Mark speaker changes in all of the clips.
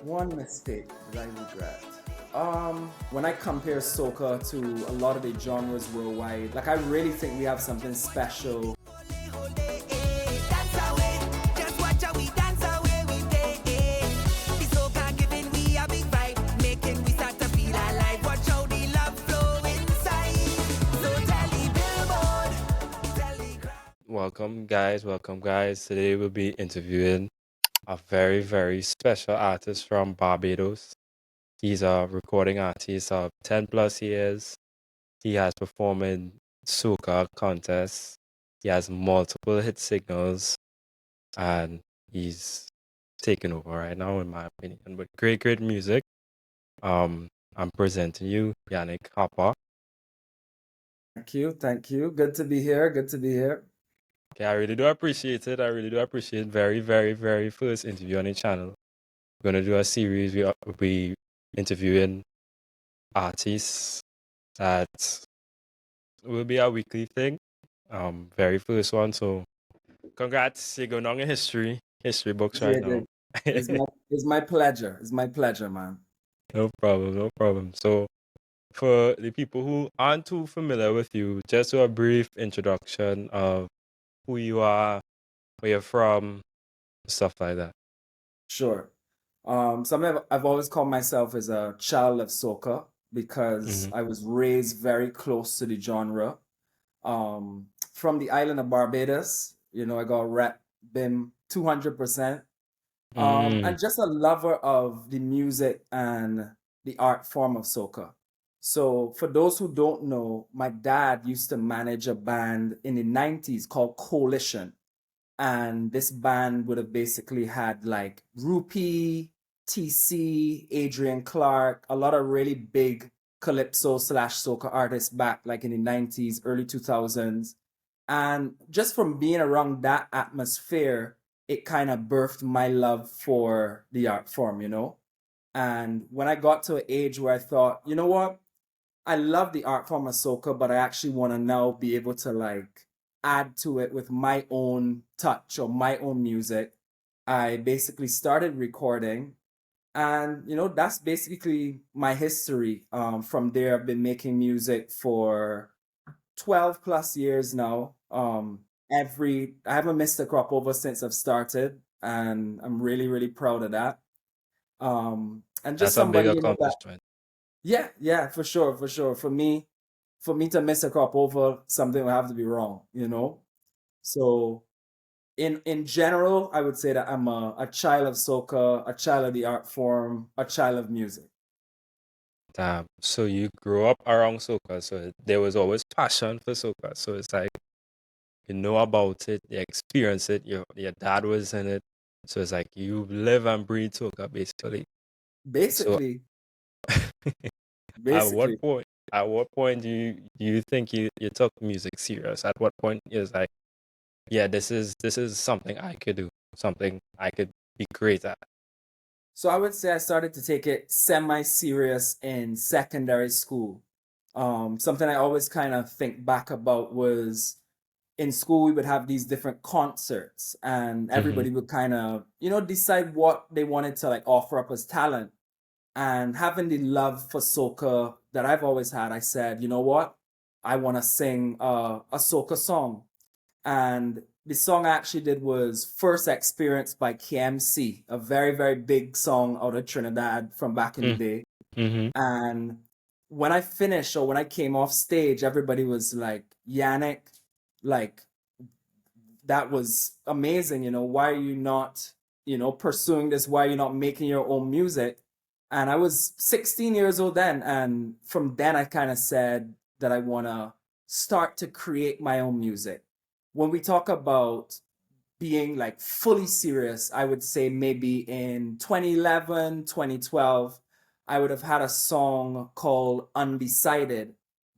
Speaker 1: One mistake that I regret. When I compare soca to a lot of the genres worldwide, like I really think we have something special.
Speaker 2: Welcome, guys. Welcome, guys. Today we'll be interviewing a very, very special artist from Barbados. He's a recording artist of 10 plus years. He has performed in soca contests. He has multiple hit singles, and he's taking over right now, in my opinion, with great, great music. I'm presenting you Yannick Hooper.
Speaker 1: Thank you, thank you. Good to be here. Good to be here.
Speaker 2: Okay, I really do appreciate it. I really do appreciate very, very, very first interview on the channel. We're gonna do a series. We interviewing artists that will be a weekly thing. Very first one. So congrats, you're going on in history books right
Speaker 1: Appreciate
Speaker 2: now.
Speaker 1: it. It's my pleasure. It's my pleasure, man.
Speaker 2: No problem, no problem. So for the people who aren't too familiar with you, just do a brief introduction of who you are, where you're from, stuff like that.
Speaker 1: Sure. Something I've always called myself as a child of soca because
Speaker 2: Mm-hmm.
Speaker 1: I was raised very close to the genre. From the island of Barbados, I got rep BIM 200%.
Speaker 2: Mm,
Speaker 1: And just a lover of the music and the art form of soca. So, for those who don't know, my dad used to manage a band in the 90s called Coalition. And this band would have basically had like Rupee, TC, Adrian Clark, a lot of really big calypso slash soca artists back like in the 90s, early 2000s. And just from being around that atmosphere, it kind of birthed my love for the art form. And when I got to an age where I thought, you know what? I love the art form of soca, but I actually want to now be able to like add to it with my own touch or my own music. I basically started recording, and that's basically my history. From there, I've been making music for 12 plus years now. I haven't missed a crop over since I've started, and I'm really, really proud of that. And just
Speaker 2: that's a big
Speaker 1: somebody, that
Speaker 2: accomplishment.
Speaker 1: yeah, yeah, for sure, for sure. For me to miss a crop over, something will have to be wrong. So in general, I would say that I'm a child of soca, a child of the art form, a child of music.
Speaker 2: Damn. So you grew up around soca, so there was always passion for soca. So it's like you know about it, you experience it, your dad was in it. So it's like you live and breathe soca basically. So
Speaker 1: Basically,
Speaker 2: at what
Speaker 1: basically.
Speaker 2: point do you think you took music serious? At what point is like, yeah, this is something I could do, something I could be great at.
Speaker 1: So I would say I started to take it semi-serious in secondary school. Something I always kind of think back about was in school we would have these different concerts and
Speaker 2: Mm-hmm.
Speaker 1: everybody would kind of decide what they wanted to like offer up as talent. And having the love for soca that I've always had, I said, you know what, I want to sing a soca song. And the song I actually did was First Experience by KMC, a very, very big song out of Trinidad from back in the day.
Speaker 2: Mm-hmm.
Speaker 1: And when I finished or when I came off stage, everybody was like, Yannick, like, that was amazing. Why are you not, pursuing this? Why are you not making your own music? And I was 16 years old then. And from then, I kind of said that I want to start to create my own music. When we talk about being like fully serious, I would say maybe in 2011, 2012, I would have had a song called Undecided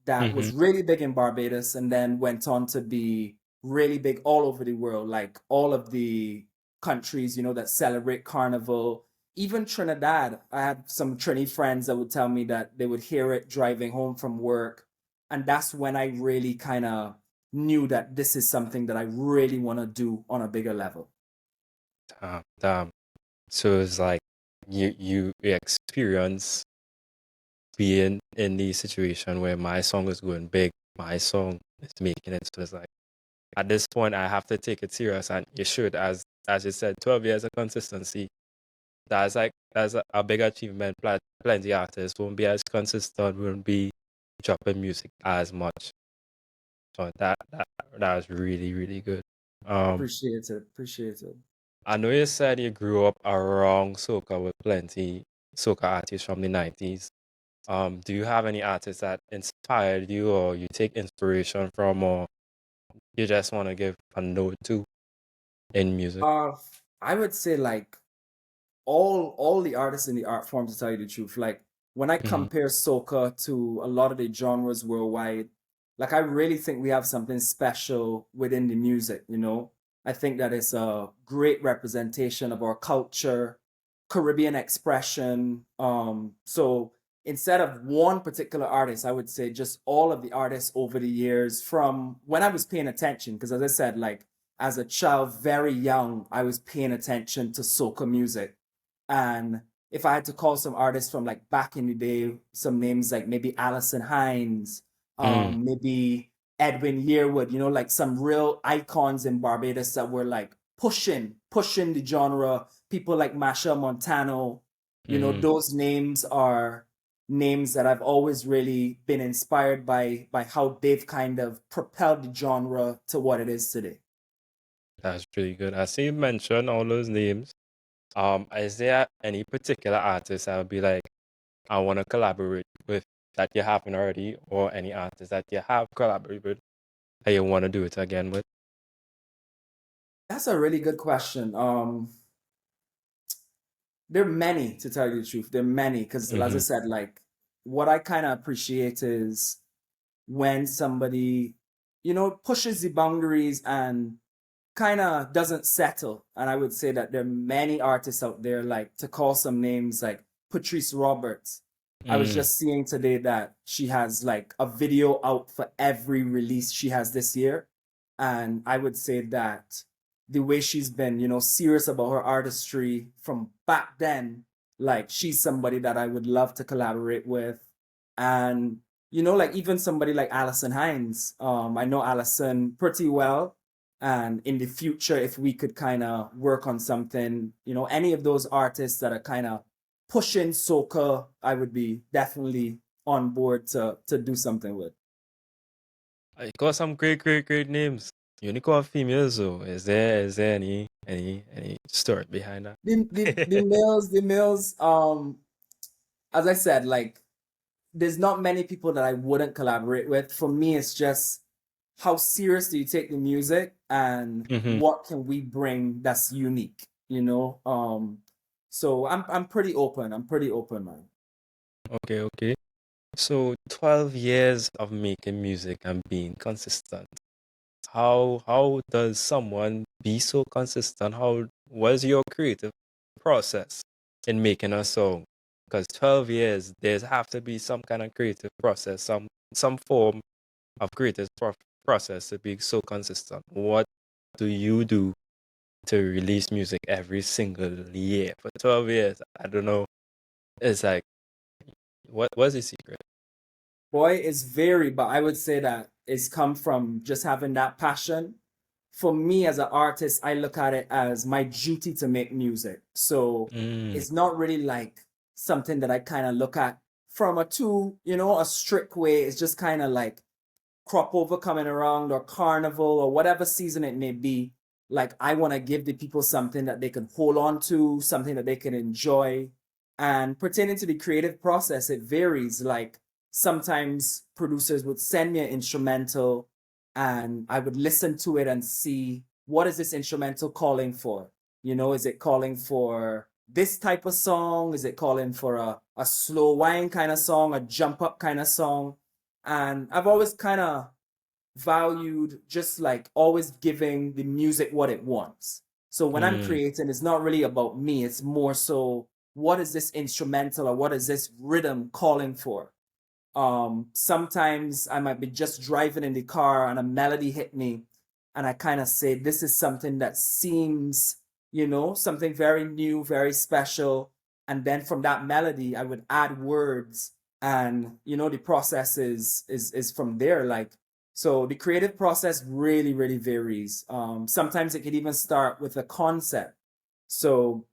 Speaker 1: that
Speaker 2: Mm-hmm.
Speaker 1: was really big in Barbados and then went on to be really big all over the world, like all of the countries, that celebrate Carnival. Even Trinidad, I had some Trini friends that would tell me that they would hear it driving home from work. And that's when I really kind of knew that this is something that I really want to do on a bigger level.
Speaker 2: Damn. So it's like you experience being in the situation where my song is going big, my song is making it. So it's like at this point I have to take it serious, and you should, as you said, 12 years of consistency. That's a big achievement. Plenty artists won't be as consistent, won't be dropping music as much. So that was really, really good. Um
Speaker 1: Appreciate it. Appreciate it.
Speaker 2: I know you said you grew up around soca with plenty soca artists from the 90s. Do you have any artists that inspired you, or you take inspiration from, or you just want to give a note to in music?
Speaker 1: Uh, I would say like all the artists in the art form, to tell you the truth. Like when I
Speaker 2: Mm-hmm.
Speaker 1: compare soca to a lot of the genres worldwide, like I really think we have something special within the music, you know. I think that it's a great representation of our culture, Caribbean expression. So instead of one particular artist, I would say just all of the artists over the years from when I was paying attention, because as I said, like as a child, very young, I was paying attention to soca music. And if I had to call some artists from like back in the day, some names like maybe Alison Hines,
Speaker 2: Mm,
Speaker 1: maybe Edwin Yearwood, you know, like some real icons in Barbados that were like pushing the genre. People like Masha Montano, you know,
Speaker 2: mm,
Speaker 1: those names are names that I've always really been inspired by how they've kind of propelled the genre to what it is today.
Speaker 2: that's really good. I see you mentioned all those names. Is there any particular artist that would be like, I want to collaborate with, that you haven't already, or any artist that you have collaborated with that you want to do it again with?
Speaker 1: That's a really good question. There are many, to tell you the truth. There are many, because as I
Speaker 2: Mm-hmm.
Speaker 1: said, like what I kind of appreciate is when somebody, you know, pushes the boundaries and kind of doesn't settle. And I would say that there are many artists out there, like to call some names like Patrice Roberts. I was
Speaker 2: Mm,
Speaker 1: just seeing today that she has like a video out for every release she has this year. And I would say that the way she's been, you know, serious about her artistry from back then, like she's somebody that I would love to collaborate with. And, you know, like even somebody like Alison Hines. I know Alison pretty well, and in the future if we could kind of work on something, you know, any of those artists that are kind of pushing soca, I would be definitely on board to do something with.
Speaker 2: I got some great, great, great names. Unicorn females, though. Is there any story behind that?
Speaker 1: The males, as I said, like there's not many people that I wouldn't collaborate with. For me, it's just how serious do you take the music and
Speaker 2: Mm-hmm.
Speaker 1: what can we bring that's unique, you know? So I'm pretty open. I'm pretty open, man.
Speaker 2: Okay, okay. So 12 years of making music and being consistent. How does someone be so consistent? How was your creative process in making a song? Because 12 years, there's have to be some kind of creative process, some form of process to be so consistent. What do you do to release music every single year for 12 years? I don't know. It's like, what's the secret?
Speaker 1: Boy, it's varied, but I would say that it's come from just having that passion. For me as an artist, I look at it as my duty to make music. So
Speaker 2: Mm,
Speaker 1: it's not really like something that I kind of look at from a too, you know, a strict way. It's just kind of like crop over coming around or carnival or whatever season it may be. Like I want to give the people something that they can hold on to, something that they can enjoy. And pertaining to the creative process, it varies. Like sometimes producers would send me an instrumental and I would listen to it and see what is this instrumental calling for? You know, is it calling for this type of song? Is it calling for a slow whine kind of song, a jump up kind of song? And I've always kind of valued just like always giving the music what it wants. So when I'm
Speaker 2: mm,
Speaker 1: creating, it's not really about me. It's more so what is this instrumental or what is this rhythm calling for? Sometimes I might be just driving in the car and a melody hit me, and I kind of say, this is something that seems, you know, something very new, very special. and then from that melody I would add words, and the process is from there. Like, so the creative process really, really varies. Sometimes it could even start with a concept. So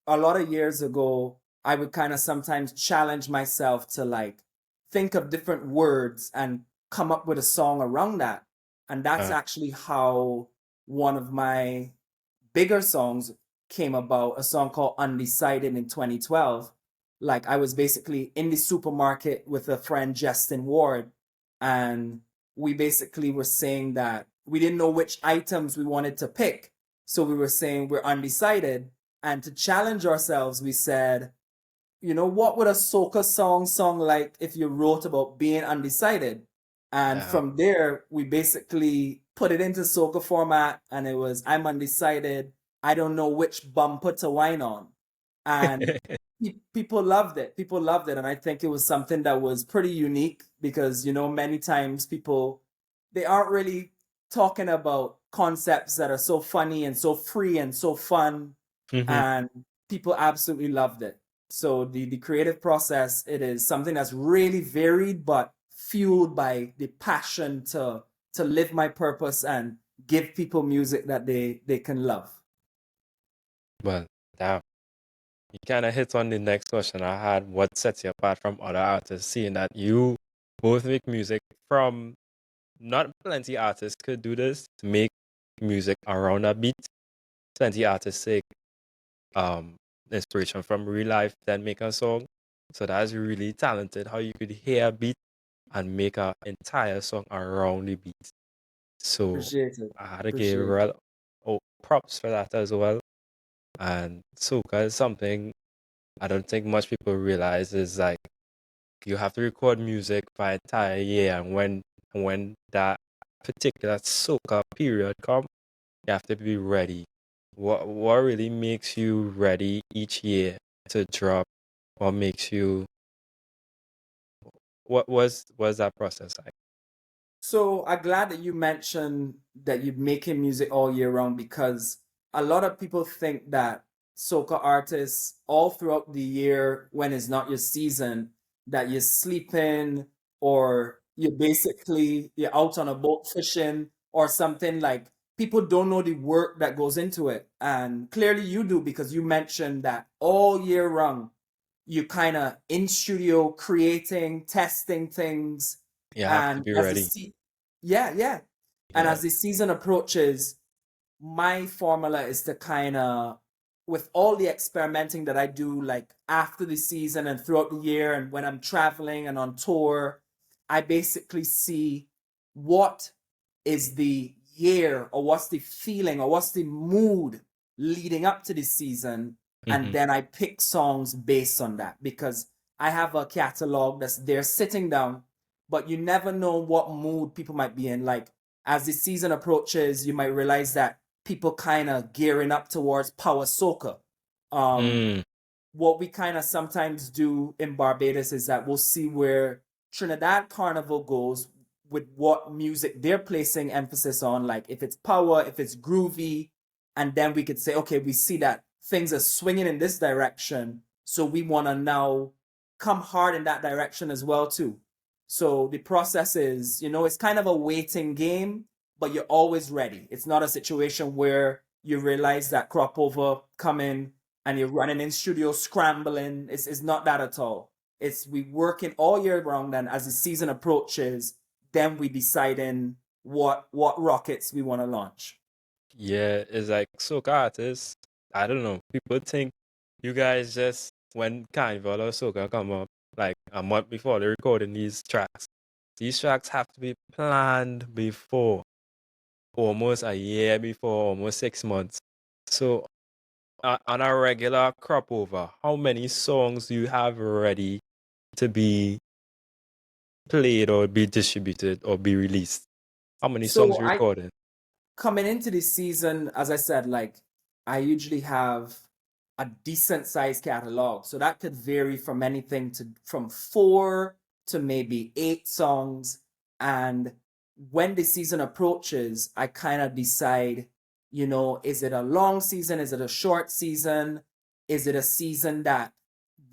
Speaker 1: a lot of years ago, I would kind of sometimes challenge myself to like think of different words and come up with a song around that. And that's
Speaker 2: Uh,
Speaker 1: actually how one of my bigger songs came about, a song called Undecided in 2012. Like, I was basically in the supermarket with a friend, Justin Ward, and we basically were saying that we didn't know which items we wanted to pick. So we were saying we're undecided. And to challenge ourselves, we said, what would a soca song like if you wrote about being undecided? And
Speaker 2: yeah.
Speaker 1: from there, we basically put it into soca format, and it was, I'm undecided. I don't know which bumper to whine on. And people loved it. People loved it. And I think it was something that was pretty unique because, many times people, they aren't really talking about concepts that are so funny and so free and so fun.
Speaker 2: Mhm.
Speaker 1: And people absolutely loved it. So the creative process, it is something that's really varied, but fueled by the passion to live my purpose and give people music that they can love.
Speaker 2: Well, damn. You kind of hit on the next question I had. What sets you apart from other artists, seeing that you both make music from not plenty artists could do this to make music around a beat. Plenty artists take um inspiration from real life, then make a song. So that's really talented how you could hear a beat and make an entire song around the beat. So
Speaker 1: Appreciate it.
Speaker 2: I had to give
Speaker 1: Appreciate it.
Speaker 2: real props for that as well. And soca is something I don't think much people realize is like you have to record music for an entire year, and when that particular soca period come, you have to be ready. What really makes you ready each year to drop? What makes you what was that process like?
Speaker 1: So I'm glad that you mentioned that you're making music all year round, because a lot of people think that soca artists all throughout the year, when it's not your season, that you're sleeping, or you're out on a boat fishing or something. Like, people don't know the work that goes into it. And clearly you do, because you mentioned that all year round you kind of in studio creating, testing things.
Speaker 2: You have to
Speaker 1: And
Speaker 2: be
Speaker 1: as the
Speaker 2: ready.
Speaker 1: yeah, yeah. And
Speaker 2: Yeah.
Speaker 1: as the season approaches, my formula is to kind of, with all the experimenting that I do, like after the season and throughout the year, and when I'm traveling and on tour, I basically see what is the year, or what's the feeling, or what's the mood leading up to the season. And
Speaker 2: Hmm.
Speaker 1: then I pick songs based on that, because I have a catalog that's there sitting down, but you never know what mood people might be in. Like, as the season approaches, you might realize that people kind of gearing up towards power soca. Um,
Speaker 2: Mm.
Speaker 1: what we kind of sometimes do in Barbados is that we'll see where Trinidad Carnival goes with what music they're placing emphasis on, like if it's power, if it's groovy, and then we could say, okay, we see that things are swinging in this direction, so we want to now come hard in that direction as well too. So the process is, it's kind of a waiting game, but you're always ready. It's not a situation where you realize that crop over coming and you're running in studio scrambling. It's not that at all. It's we working all year round, and as the season approaches, then we deciding what rockets we want to launch.
Speaker 2: Yeah, it's like soca artists. I don't know. People think you guys just when Carnival or soca come up like a month before they're recording these tracks. These tracks have to be planned before, almost a year before, almost 6 months. So on a regular crop over, how many songs do you have ready to be played or be distributed or be released? How many songs
Speaker 1: So
Speaker 2: you
Speaker 1: I
Speaker 2: recorded?
Speaker 1: coming into this season, as I said, like, I usually have a decent sized catalog. So that could vary from anything to from 4 to maybe 8 songs. And when the season approaches, I kind of decide, is it a long season? Is it a short season? Is it a season that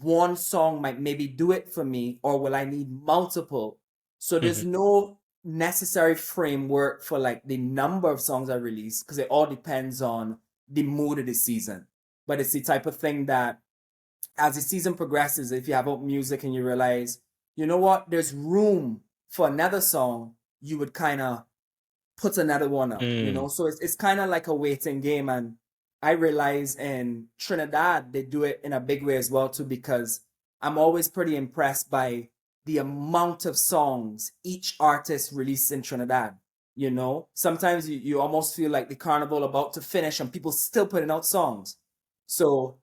Speaker 1: one song might maybe do it for me, or will I need multiple? So
Speaker 2: Hmm.
Speaker 1: there's no necessary framework for like the number of songs I release because it all depends on the mood of the season. But it's the type of thing that as the season progresses, if you have out music and you realize, you know what, there's room for another song, you would kind of put another one up, you
Speaker 2: Mm.
Speaker 1: know? So it's kind of like a waiting game. And I realize in Trinidad, they do it in a big way as well, too, because I'm always pretty impressed by the amount of songs each artist releases in Trinidad. You know, sometimes you almost feel like the carnival about to finish and people still putting out songs. So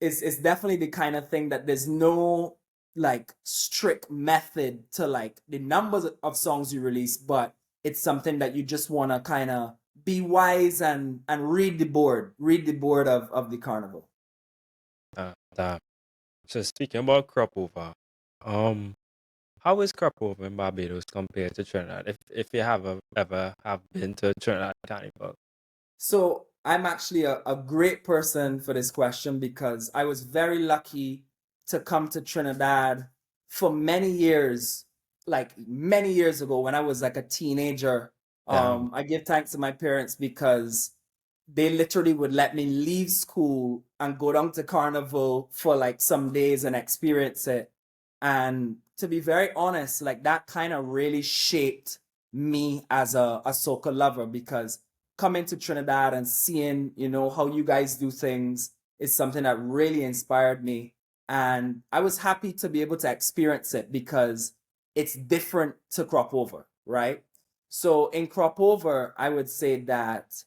Speaker 1: it's definitely the kind of thing that there's no like strict method to like the numbers of songs you release, but it's something that you just want to kind of be wise and read the board of the carnival.
Speaker 2: That. So speaking about crop over, um, how is crop over in Barbados compared to Trinidad? If you have ever have been to Trinidad Carnival.
Speaker 1: So I'm actually a great person for this question because I was very lucky to come to Trinidad for many years, like many years ago when I was like a teenager.
Speaker 2: Damn.
Speaker 1: I give thanks to my parents because they literally would let me leave school and go down to Carnival for like some days and experience it. And to be very honest, like that kind of really shaped me as a soca lover because coming to Trinidad and seeing, you know, how you guys do things is something that really inspired me. And I was happy to be able to experience it because it's different to crop over, right? So in crop over, I would say that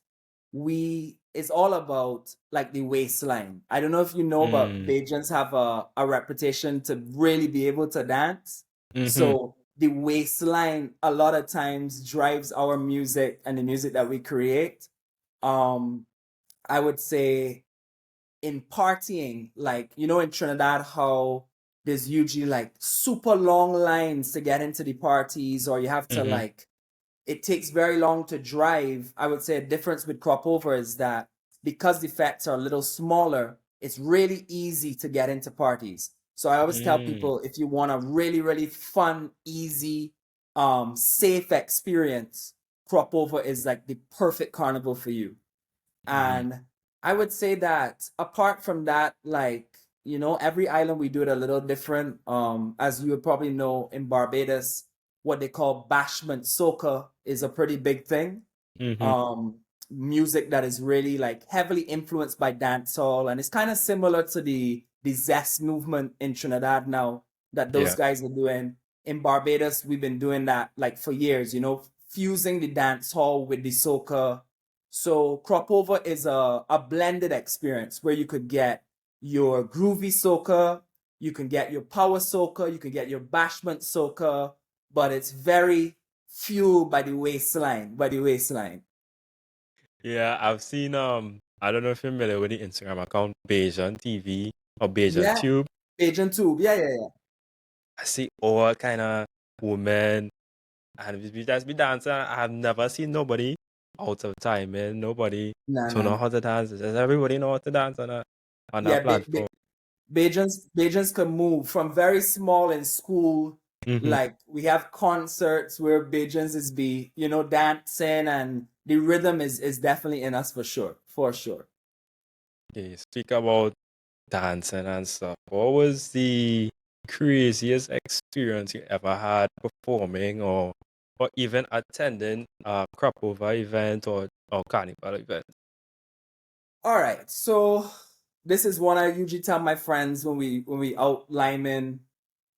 Speaker 1: we it's all about like the waistline. I don't know if you know, but
Speaker 2: Mm.
Speaker 1: Bajans have a reputation to really be able to dance.
Speaker 2: Mm-hmm.
Speaker 1: So the waistline a lot of times drives our music and the music that we create. Um, I would say in partying, like you know, in Trinidad, how there's usually like super long lines to get into the parties, or you have to
Speaker 2: Mm-hmm.
Speaker 1: like it takes very long to drive. I would say a difference with crop over is that because the fets are a little smaller, it's really easy to get into parties. So I always tell
Speaker 2: Mm.
Speaker 1: people if you want a really, really fun, easy, safe experience, crop over is like the perfect carnival for you.
Speaker 2: Mm.
Speaker 1: And I would say that apart from that, like, you know, every island we do it a little different. As you would probably know in Barbados, what they call bashment soca is a pretty big thing.
Speaker 2: Mm-hmm.
Speaker 1: Um, Music that is really like heavily influenced by dancehall, and it's kind of similar to the zest movement in Trinidad now that those
Speaker 2: Yeah.
Speaker 1: guys are doing. In Barbados, we've been doing that like for years, you know, fusing the dancehall with the soca. So crop over is a blended experience where you could get your groovy soca, you can get your power soca, you can get your bashment soca, but it's very fueled by the waistline, by the waistline.
Speaker 2: Yeah, I've seen I don't know if you're familiar with the Instagram account Bajan TV or Bajan
Speaker 1: Yeah,
Speaker 2: Tube.
Speaker 1: Agent Tube. Yeah, yeah, yeah.
Speaker 2: I see all kind of women and we just be dancing. I've never seen nobody out of time, man. Nobody
Speaker 1: Nah,
Speaker 2: to
Speaker 1: nah,
Speaker 2: know
Speaker 1: nah.
Speaker 2: how to dance. It's just everybody know how to dance on that
Speaker 1: Yeah,
Speaker 2: platform.
Speaker 1: Bajans can move from very small in school.
Speaker 2: Mm-hmm.
Speaker 1: Like we have concerts where Bajans is be, you know, dancing and the rhythm is definitely in us for sure, for sure.
Speaker 2: Okay, speak about dancing and stuff. What was the craziest experience you ever had performing or even attending a crop over event or carnival event?
Speaker 1: All right, so this is one I usually tell my friends when we out liming.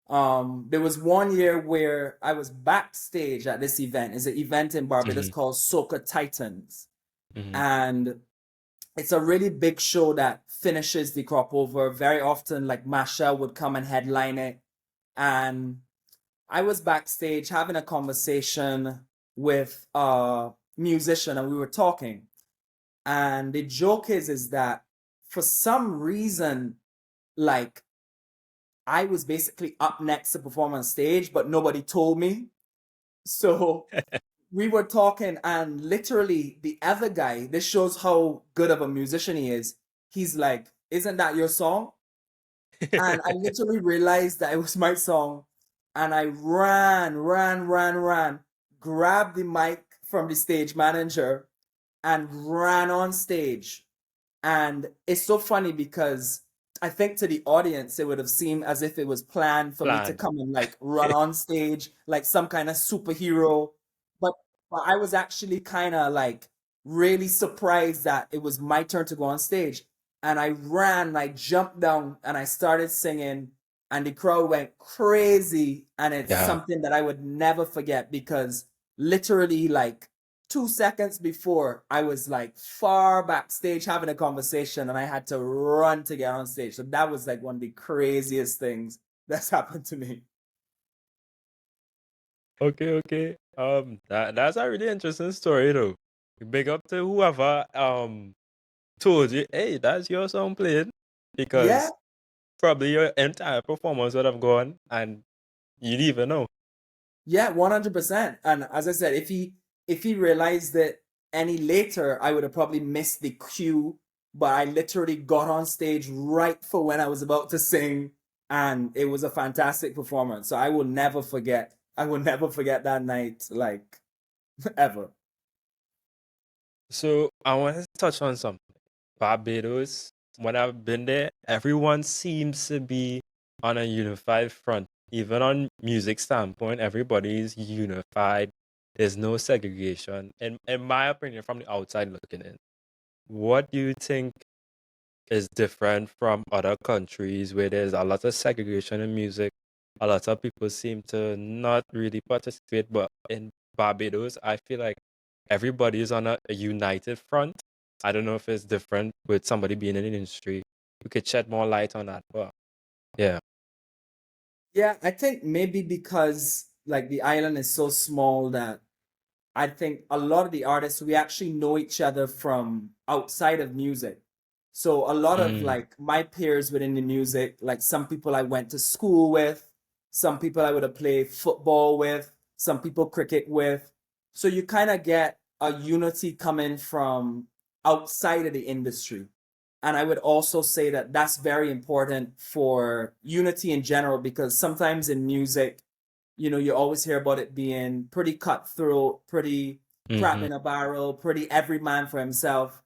Speaker 1: There was one year where I was backstage at this event. It's an event in Barbados
Speaker 2: Mm-hmm.
Speaker 1: called Soca Titans.
Speaker 2: Mm-hmm.
Speaker 1: And it's a really big show that finishes the crop over. Very often, like Masha would come and headline it. And I was backstage having a conversation with a musician and we were talking. And the joke is that for some reason, like I was basically up next to perform on stage, but nobody told me. So we were talking, and literally the other guy, this shows how good of a musician he is. He's like, isn't that your song? And I literally realized that it was my song. And I ran, grabbed the mic from the stage manager and ran on stage. And it's so funny because I think to the audience, it would have seemed as if it was planned for me to
Speaker 2: Plan.
Speaker 1: come and like run on stage like some kind of superhero. But, but I was actually kind of like really surprised that it was my turn to go on stage. And I ran, I jumped down and I started singing, and the crowd went crazy. And it's
Speaker 2: Yeah.
Speaker 1: something that I would never forget because literally, like, 2 seconds before, I was like far backstage having a conversation and I had to run to get on stage. So that was like one of the craziest things that's happened to me.
Speaker 2: Okay, okay. That's a really interesting story though. Big up to whoever told you, hey, that's your song playing,
Speaker 1: Yeah,
Speaker 2: because probably your entire performance would have gone and you didn't even know.
Speaker 1: yeah, 100%. And as I said, if he realized it any later, I would have probably missed the cue. But I literally got on stage right for when I was about to sing, and it was a fantastic performance. So I will never forget. I will never forget that night, like ever.
Speaker 2: So I want to touch on something. Barbados, when I've been there, everyone seems to be on a unified front. Even on music standpoint, everybody is unified. There's no segregation. In my opinion, from the outside looking in, what do you think is different from other countries where there's a lot of segregation in music? A lot of people seem to not really participate, but in Barbados, I feel like everybody is on a united front. I don't know if it's different with somebody being in the industry. We could shed more light on that, but yeah.
Speaker 1: Yeah, I think maybe because like the island is so small that I think a lot of the artists, we actually know each other from outside of music. So a lot of
Speaker 2: Mm,
Speaker 1: like my peers within the music, like some people I went to school with, some people I would have played football with, some people cricket with. So you kind of get a unity coming from outside of the industry. And I would also say that that's very important for unity in general because sometimes in music, you always hear about it being pretty cutthroat, pretty crab
Speaker 2: mm-hmm.
Speaker 1: in a barrel, pretty every man for himself.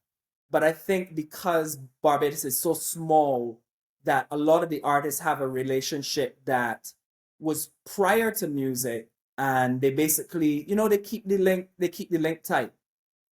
Speaker 1: But I think because Barbados is so small, that a lot of the artists have a relationship that was prior to music, and they basically, they keep the link tight.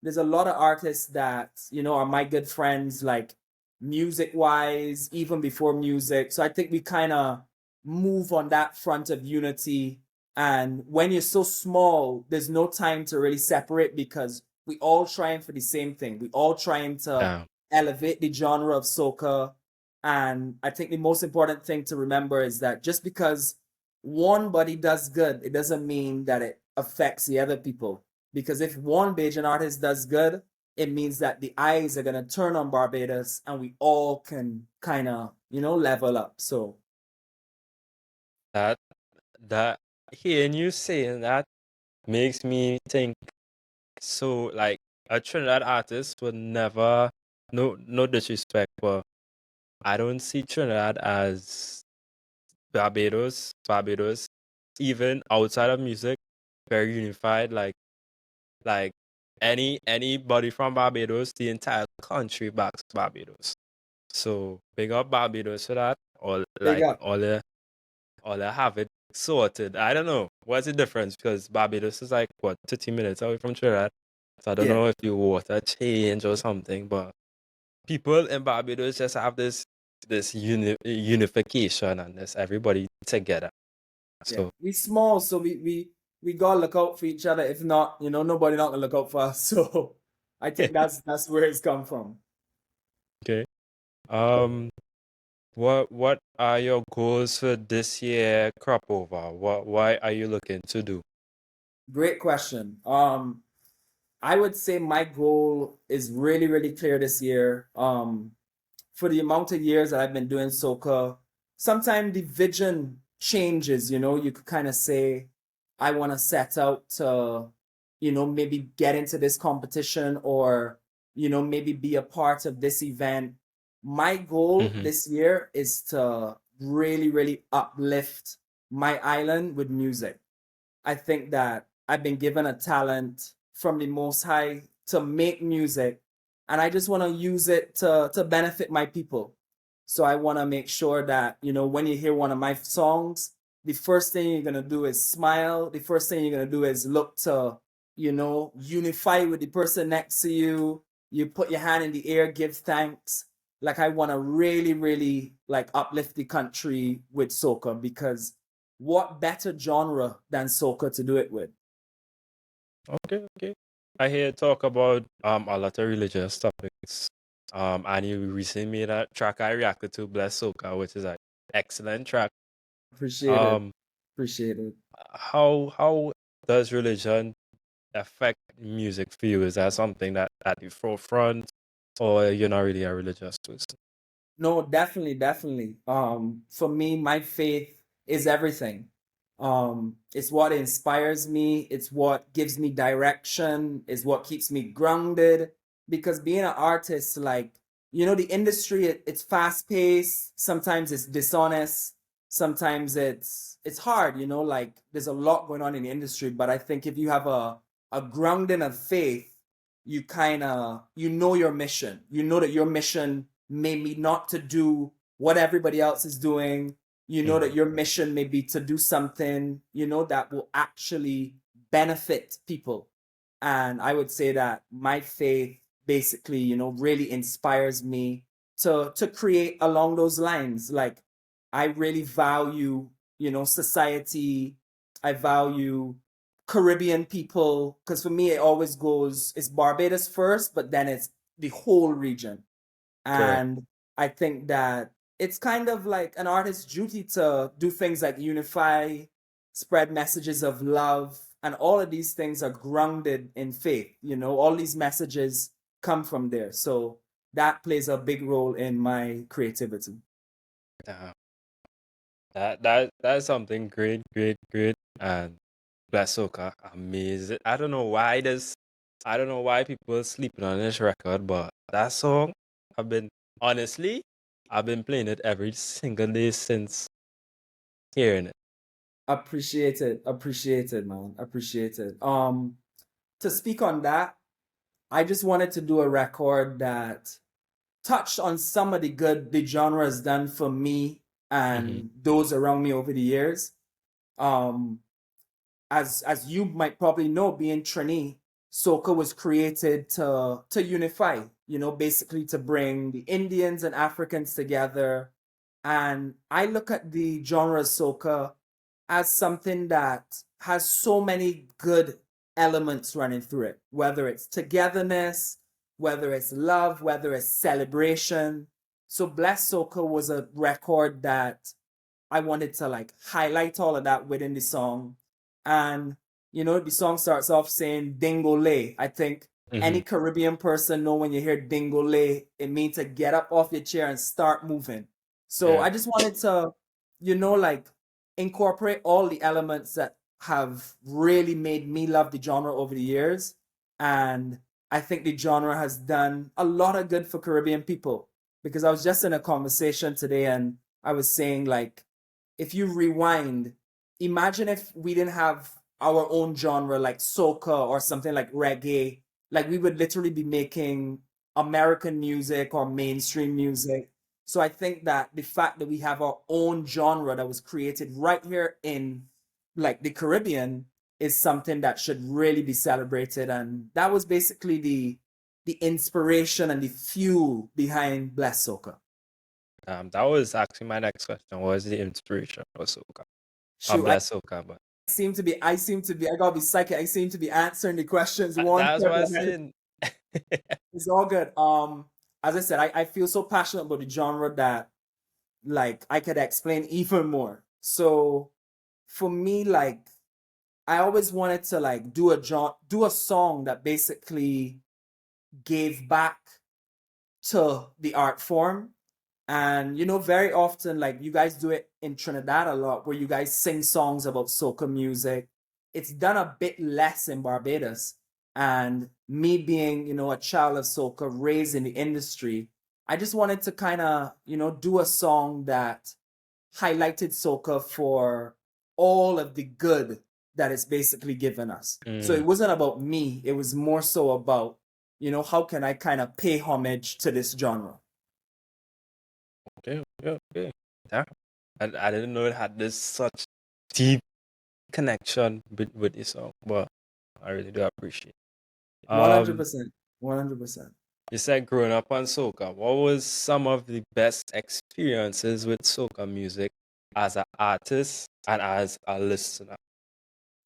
Speaker 1: There's a lot of artists that, are my good friends, like music wise, even before music. So I think we kind of move on that front of unity. And when you're so small, there's no time to really separate because we all trying for the same thing. We all trying to
Speaker 2: Yeah.
Speaker 1: elevate the genre of soca. And I think the most important thing to remember is that just because one body does good, it doesn't mean that it affects the other people. Because if one Bajan artist does good, it means that the eyes are gonna turn on Barbados and we all can kind of, level up. So
Speaker 2: That that hearing you saying that makes me think, so like a Trinidad artist would never, no disrespect, but I don't see Trinidad as Barbados, even outside of music, very unified. Like anybody from Barbados, the entire country backs Barbados. So big up Barbados for that. Or
Speaker 1: big
Speaker 2: like
Speaker 1: up.
Speaker 2: all they have it sorted. I don't know what's the difference, because Barbados is like what 30 minutes away from Trinidad. So I don't
Speaker 1: Yeah,
Speaker 2: know if you water change or something, but people in Barbados just have this unification and this everybody together.
Speaker 1: yeah.
Speaker 2: So
Speaker 1: We small, so we gotta look out for each other. If not, nobody not gonna look out for us. So I think that's where it's come from.
Speaker 2: okay. Um what are your goals for this year crop over? Why are you looking to do?
Speaker 1: Great question. I would say my goal is really, really clear this year. For the amount of years that I've been doing soca, sometimes the vision changes, you could kind of say, I want to set out to, maybe get into this competition or, maybe be a part of this event. My goal
Speaker 2: Mm-hmm.
Speaker 1: this year is to really, really uplift my island with music. I think that I've been given a talent from the Most High to make music, and I just want to use it to benefit my people. So I want to make sure that, when you hear one of my songs, the first thing you're going to do is smile. The first thing you're going to do is look to, unify with the person next to you. You put your hand in the air, give thanks. Like, I want to really, really like uplift the country with soca, because what better genre than soca to do it with?
Speaker 2: Okay, okay. I hear talk about a lot of religious topics. And you recently made a track I reacted to, Bless Soca, which is an excellent track.
Speaker 1: Appreciate it.
Speaker 2: Um,
Speaker 1: Appreciate it.
Speaker 2: how does religion affect music for you? Is that something that at the forefront, or you're not really a religious person?
Speaker 1: No, definitely, definitely. For me, my faith is everything. It's what inspires me. It's what gives me direction. It's what keeps me grounded. Because being an artist, like, the industry, it's fast paced. Sometimes it's dishonest. Sometimes it's hard. Like, there's a lot going on in the industry. But I think if you have a grounding of faith, you kind of your mission. You know that your mission may be not to do what everybody else is doing. You know
Speaker 2: Mm-hmm.
Speaker 1: that your mission may be to do something, that will actually benefit people. And I would say that my faith basically, really inspires me to create along those lines. Like, I really value, society. I value Caribbean people, because for me it always goes, it's Barbados first, but then it's the whole region.
Speaker 2: Correct.
Speaker 1: And I think that it's kind of like an artist's duty to do things like unify, spread messages of love, and all of these things are grounded in faith. All these messages come from there. So that plays a big role in my creativity.
Speaker 2: Uh, that's something great, great, great. And Bless Soca, amazing. I don't know why people are sleeping on this record, but that song, I've been honestly, I've been playing it every single day since hearing it.
Speaker 1: Appreciated, man. Appreciated. To speak on that, I just wanted to do a record that touched on some of the good the genre has done for me
Speaker 2: Mm-hmm.
Speaker 1: and those around me over the years. Um, as you might probably know, being Trini, soca was created to unify. Basically to bring the Indians and Africans together. And I look at the genre soca as something that has so many good elements running through it, whether it's togetherness, whether it's love, whether it's celebration. So Bless Soca was a record that I wanted to like highlight all of that within the song. And the song starts off saying Dingole. I think
Speaker 2: Mm-hmm.
Speaker 1: any Caribbean person know when you hear Dingole, it means to get up off your chair and start moving. So
Speaker 2: Yeah.
Speaker 1: I just wanted to, like incorporate all the elements that have really made me love the genre over the years. And I think the genre has done a lot of good for Caribbean people, because I was just in a conversation today and I was saying, like, if you rewind, imagine if we didn't have our own genre like soca or something like reggae. Like, we would literally be making American music or mainstream music. So I think that the fact that we have our own genre that was created right here in like the Caribbean is something that should really be celebrated. And that was basically the inspiration and the fuel behind Bless Soca.
Speaker 2: That was actually my next question. What was the inspiration for Soca?
Speaker 1: Shoot,
Speaker 2: Bless Soca, but
Speaker 1: I gotta be psychic. I seem to be answering the questions one
Speaker 2: that's
Speaker 1: step
Speaker 2: what I'm
Speaker 1: ahead.
Speaker 2: saying.
Speaker 1: It's all good. As I said, I feel so passionate about the genre that like I could explain even more. So for me, like, I always wanted to like do a song that basically gave back to the art form. And very often, like, you guys do it in Trinidad a lot, where you guys sing songs about soca music. It's done a bit less in Barbados. And me being, a child of soca, raised in the industry, I just wanted to kind of, do a song that highlighted soca for all of the good that it's basically given us. So
Speaker 2: Mm,
Speaker 1: it wasn't about me, it was more so about, how can I kind of pay homage to this genre?
Speaker 2: okay, okay, okay. Yeah. I didn't know it had this such deep connection with this song, but I really do appreciate it.
Speaker 1: 100%. 100%.
Speaker 2: You said growing up on soca. What was some of the best experiences with soca music as an artist and as a listener?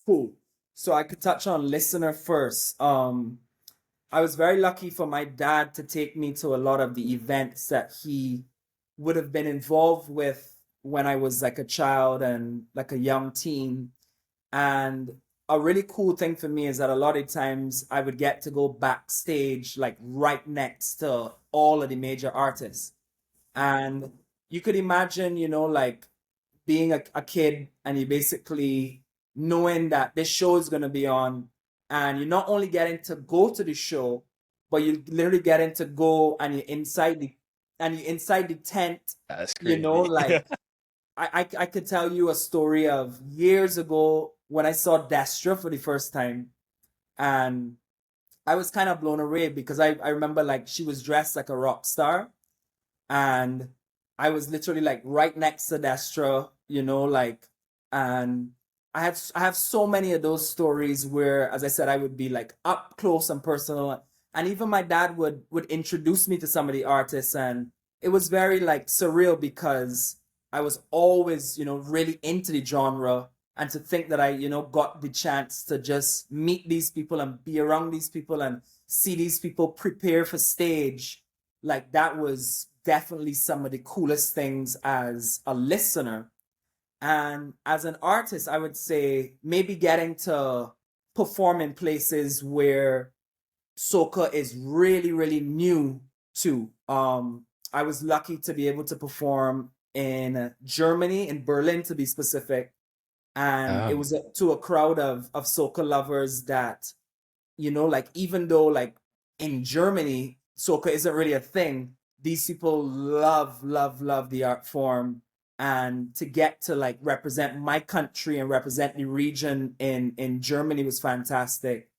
Speaker 1: Cool. So I could touch on listener first. I was very lucky for my dad to take me to a lot of the events that he would have been involved with when I was like a child and like a young teen. And a really cool thing for me is that a lot of times I would get to go backstage, like right next to all of the major artists. And you could imagine, like being a kid and you basically knowing that this show is going to be on, and you're not only getting to go to the show, but you're literally getting to go and you're inside the tent,
Speaker 2: That's crazy.
Speaker 1: like I could tell you a story of years ago when I saw Destra for the first time, and I was kind of blown away because I remember like she was dressed like a rock star, and I was literally like right next to Destra, and I have so many of those stories where, as I said, I would be like up close and personal, and even my dad would introduce me to some of the artists, and it was very like surreal because I was always, really into the genre, and to think that I, got the chance to just meet these people and be around these people and see these people prepare for stage, like that was definitely some of the coolest things as a listener. And as an artist, I would say maybe getting to perform in places where soca is really, really new to. I was lucky to be able to perform in Germany, in Berlin to be specific. And it
Speaker 2: Um,
Speaker 1: was to a crowd of soca lovers that, like even though like in Germany, soca isn't really a thing, these people love, love, love the art form. And to get to like represent my country and represent the region in Germany was fantastic.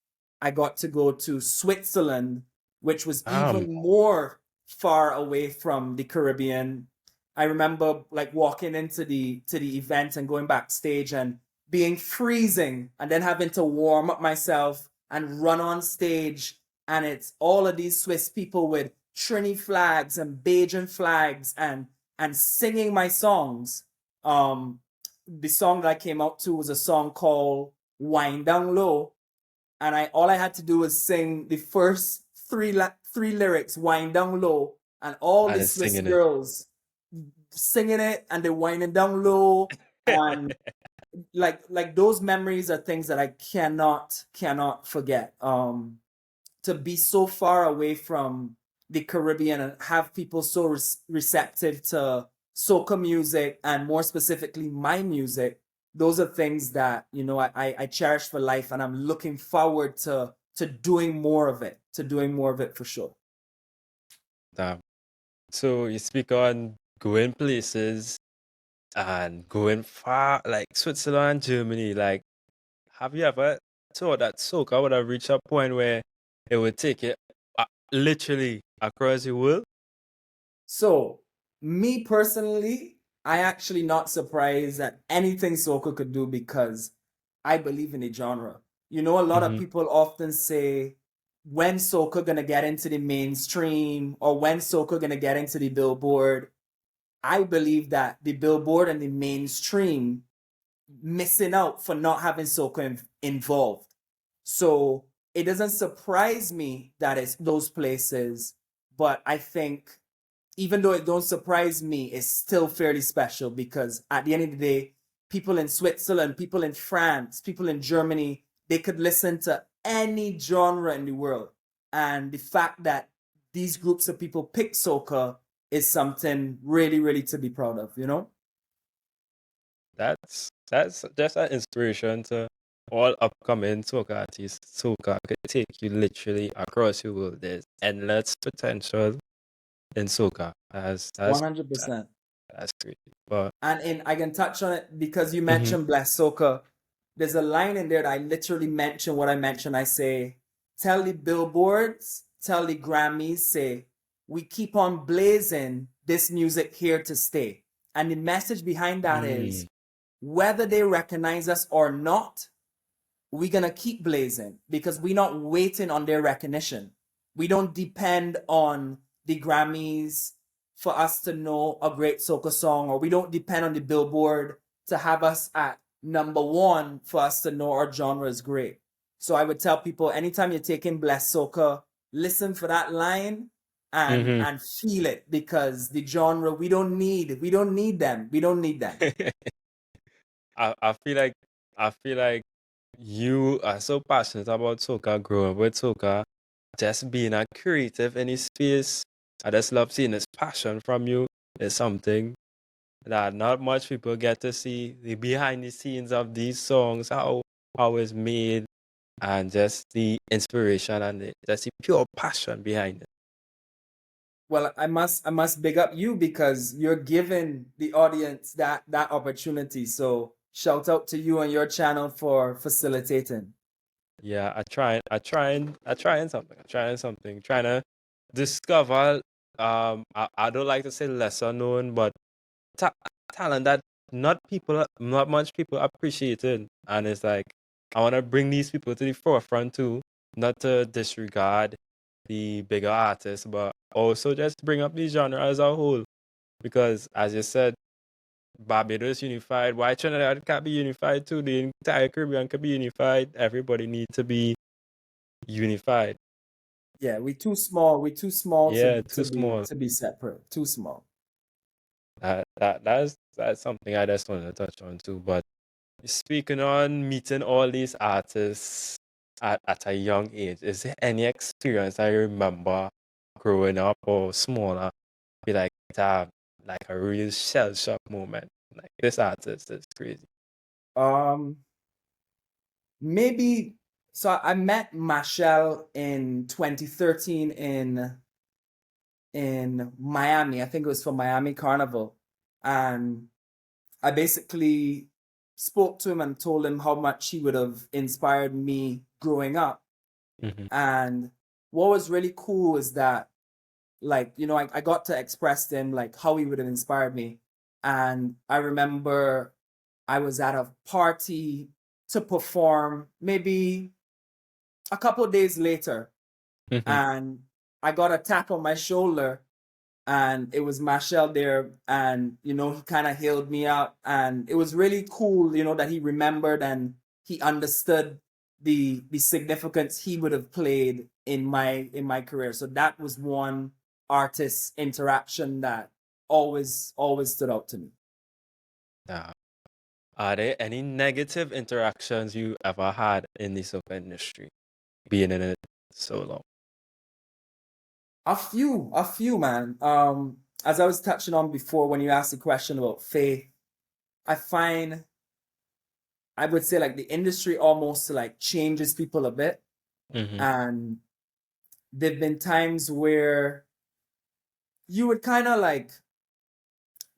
Speaker 1: I got to go to Switzerland, which was
Speaker 2: um,
Speaker 1: even more far away from the Caribbean. I remember like walking into the event and going backstage and being freezing and then having to warm up myself and run on stage, and it's all of these Swiss people with Trini flags and Bajan flags and singing my songs. The song that I came out to was a song called Wind Down Low, and I all I had to do was sing the first three lyrics, Wind Down Low, and all
Speaker 2: and
Speaker 1: the
Speaker 2: it's
Speaker 1: Swiss
Speaker 2: singing it.
Speaker 1: girls singing it and they're winding down low, and like those memories are things that I cannot forget. To be so far away from the Caribbean and have people so receptive to soca music and more specifically my music, those are things that I cherish for life, and I'm looking forward to doing more of it, for sure.
Speaker 2: Damn. So you speak on going places and going far, like Switzerland, Germany. Like, have you ever thought that soca would have reached a point where it would take it literally across the world?
Speaker 1: So, me personally, I actually not surprised at anything soca could do because I believe in the genre. A lot of
Speaker 2: Mm-hmm.
Speaker 1: people often say, when soca gonna get into the mainstream or when soca gonna get into the billboard. I believe that the billboard and the mainstream missing out for not having soca involved. So it doesn't surprise me that it's those places, but I think even though it don't surprise me, it's still fairly special because at the end of the day, people in Switzerland, people in France, people in Germany, they could listen to any genre in the world. And the fact that these groups of people pick soca is something really, really to be proud of?
Speaker 2: That's just an inspiration to all upcoming soca artists. Soca could take you literally across the world. There's endless potential in soca. That's
Speaker 1: 100%.
Speaker 2: that's crazy. But
Speaker 1: And I can touch on it because you
Speaker 2: mhm.
Speaker 1: mentioned Bless Soca. There's a line in there that I literally mention what I mentioned. I say, tell the billboards, tell the Grammys, say, we keep on blazing this music here to stay. And the message behind that is
Speaker 2: Mm,
Speaker 1: whether they recognize us or not, we're gonna keep blazing because we're not waiting on their recognition. We don't depend on the Grammys for us to know a great soca song, or we don't depend on the Billboard to have us at number 1 for us to know our genre is great. So I would tell people anytime you're taking Bless Soca, listen for that line and
Speaker 2: mhm.
Speaker 1: and feel it because the genre we don't need them. We don't need them.
Speaker 2: I feel like you are so passionate about soca, growing up with soca, just being a creative in this space. I just love seeing this passion from you. It's something that not much people get to see the behind the scenes of these songs, how it's made, and just the inspiration and just the pure passion behind it.
Speaker 1: Well, I must big up you because you're giving the audience that opportunity. So shout out to you and your channel for facilitating.
Speaker 2: Yeah, I trying something, trying to discover. I don't like to say lesser known, but ta- talent that not much people appreciated, and it's like I want to bring these people to the forefront too, not to disregard the bigger artists, but also just bring up the genre as a whole. Because as you said, Barbados unified. Why Trinidad can't be unified too? The entire Caribbean can be unified. Everybody needs to be unified.
Speaker 1: Yeah, we too small. We too small to
Speaker 2: Yeah, too
Speaker 1: to be
Speaker 2: small.
Speaker 1: to be separate. Too small.
Speaker 2: That's something I just wanted to touch on too. But speaking on meeting all these artists at a young age, is there any experience I remember growing up or smaller be like a real shell shock moment? Like this artist is crazy.
Speaker 1: Um, maybe so I met Machelle in 2013 in Miami. I think it was for Miami Carnival. And I basically spoke to him and told him how much he would have inspired me growing up.
Speaker 2: Hmm.
Speaker 1: And what was really cool is that, like, I got to express to him like how he would have inspired me. And I remember I was at a party to perform maybe a couple of days later,
Speaker 2: Hmm.
Speaker 1: and I got a tap on my shoulder and it was Marshall there, and he kind of hailed me up, and it was really cool, that he remembered and he understood the significance he would have played in my career. So that was one artist interaction that always stood out to me.
Speaker 2: Yeah. Are there any negative interactions you ever had in the soap industry, being in it so long?
Speaker 1: A few, man. As I was touching on before when you asked the question about faith, I find I would say like the industry almost like changes people a bit.
Speaker 2: Hmm.
Speaker 1: And there've been times where you would kind of like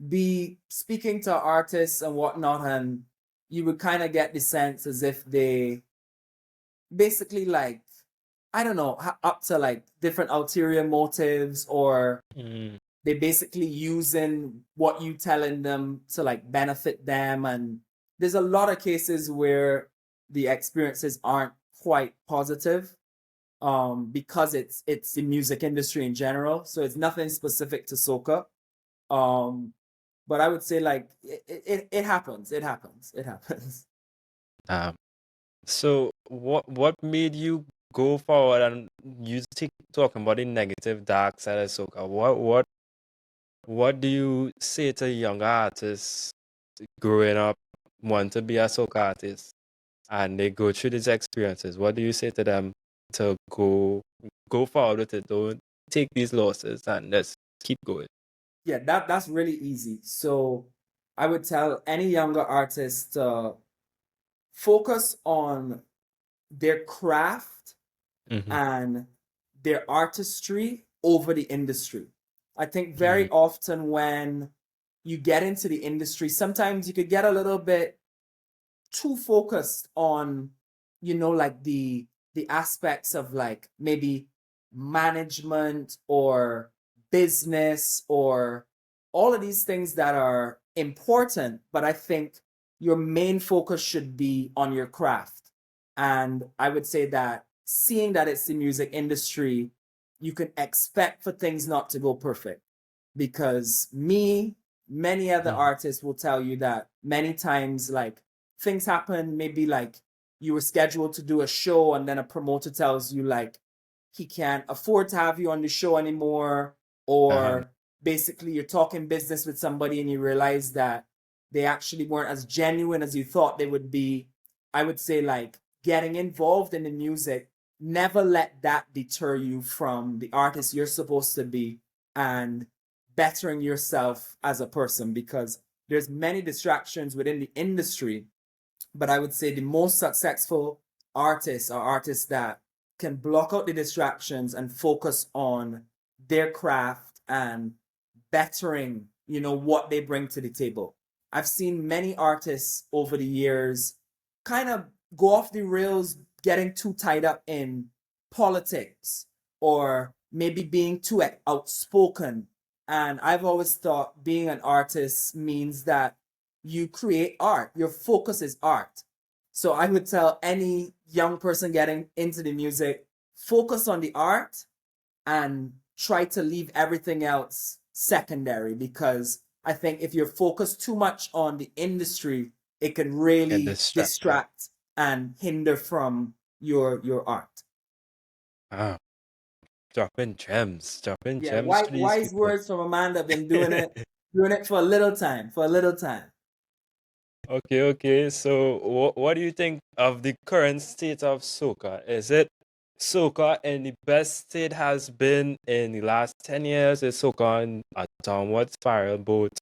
Speaker 1: be speaking to artists and whatnot, and you would kind of get the sense as if they basically like, I don't know, up to like different ulterior motives, or
Speaker 2: Mm,
Speaker 1: they basically using what you telling them to like benefit them. And there's a lot of cases where the experiences aren't quite positive, because it's the music industry in general, so it's nothing specific to soca. um but I would say like it happens, it happens.
Speaker 2: um, so what made you go forward and you talking about the negative dark side of soca? What do you say to younger artists growing up want to be a soca artist and they go through these experiences? What do you say to them to go forward with it? Don't take these losses and just keep going.
Speaker 1: Yeah, that's really easy. So I would tell any younger artist to focus on their craft
Speaker 2: Hmm.
Speaker 1: and their artistry over the industry. I think
Speaker 2: Mm-hmm.
Speaker 1: very often when you get into the industry, sometimes you could get a little bit too focused on, like the aspects of like maybe management or business or all of these things that are important, but I think your main focus should be on your craft. And I would say that seeing that it's the music industry, you can expect for things not to go perfect, because many other
Speaker 2: Mm-hmm.
Speaker 1: artists will tell you that many times, like, things happen, maybe like you were scheduled to do a show and then a promoter tells you like he can't afford to have you on the show anymore,
Speaker 2: Uh-huh.
Speaker 1: or basically you're talking business with somebody and you realize that they actually weren't as genuine as you thought they would be. I would say, like, getting involved in the music, never let that deter you from the artist you're supposed to be and bettering yourself as a person, because there's many distractions within the industry. But I would say the most successful artists are artists that can block out the distractions and focus on their craft and bettering, what they bring to the table. I've seen many artists over the years kind of go off the rails, getting too tied up in politics or maybe being too outspoken. And I've always thought being an artist means that you create art. Your focus is art. So I would tell any young person getting into the music, focus on the art and try to leave everything else secondary, because I think if you're focused too much on the industry, it can
Speaker 2: Get
Speaker 1: really
Speaker 2: distracted.
Speaker 1: distract and hinder from your art.
Speaker 2: Ah, dropping
Speaker 1: Yeah,
Speaker 2: gems to these
Speaker 1: wise
Speaker 2: people.
Speaker 1: words from a man that been doing it for a little time, for a little time.
Speaker 2: Okay, okay. So, what do you think of the current state of soca? Is it soca in the best state has been in the last 10 years? Is soca on a downward spiral, both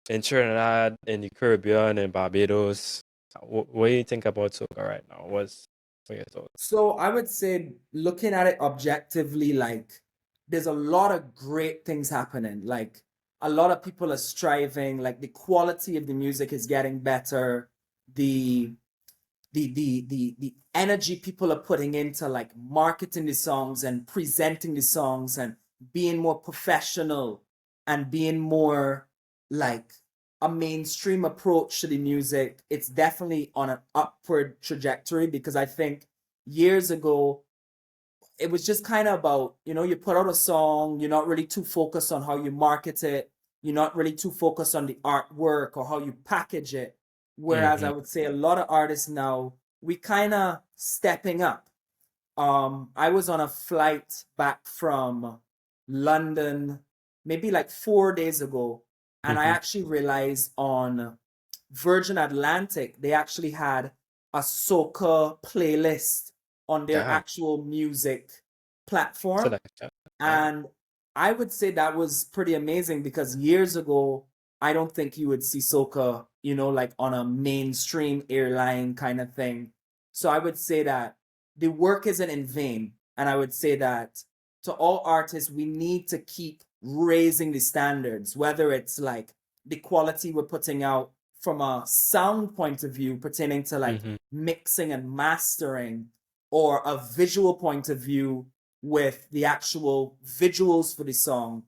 Speaker 2: in Trinidad, in the Caribbean, and Barbados? What do you think about soca right now? What your thoughts?
Speaker 1: So I would say, looking at it objectively, like, there's a lot of great things happening. Like, a lot of people are striving, like the quality of the music is getting better. The the energy people are putting into like marketing the songs and presenting the songs and being more professional and being more like a mainstream approach to the music, it's definitely on an upward trajectory. Because I think years ago it was just kind of about, you put out a song, you're not really too focused on how you market it, you're not really too focused on the artwork or how you package it. Whereas
Speaker 2: Mm-hmm.
Speaker 1: I would say a lot of artists now, we kind of stepping up. I was on a flight back from London maybe like 4 days ago, and I
Speaker 2: Mm-hmm.
Speaker 1: actually realized on Virgin Atlantic they actually had a soca playlist on their
Speaker 2: Yeah,
Speaker 1: actual music platform.
Speaker 2: selection. Yeah.
Speaker 1: And I would say that was pretty amazing, because years ago, I don't think you would see soca, like on a mainstream airline kind of thing. So I would say that the work isn't in vain. And I would say that to all artists, we need to keep raising the standards, whether it's like the quality we're putting out from a sound point of view pertaining to like
Speaker 2: Mm-hmm.
Speaker 1: mixing and mastering, or a visual point of view with the actual visuals for the song.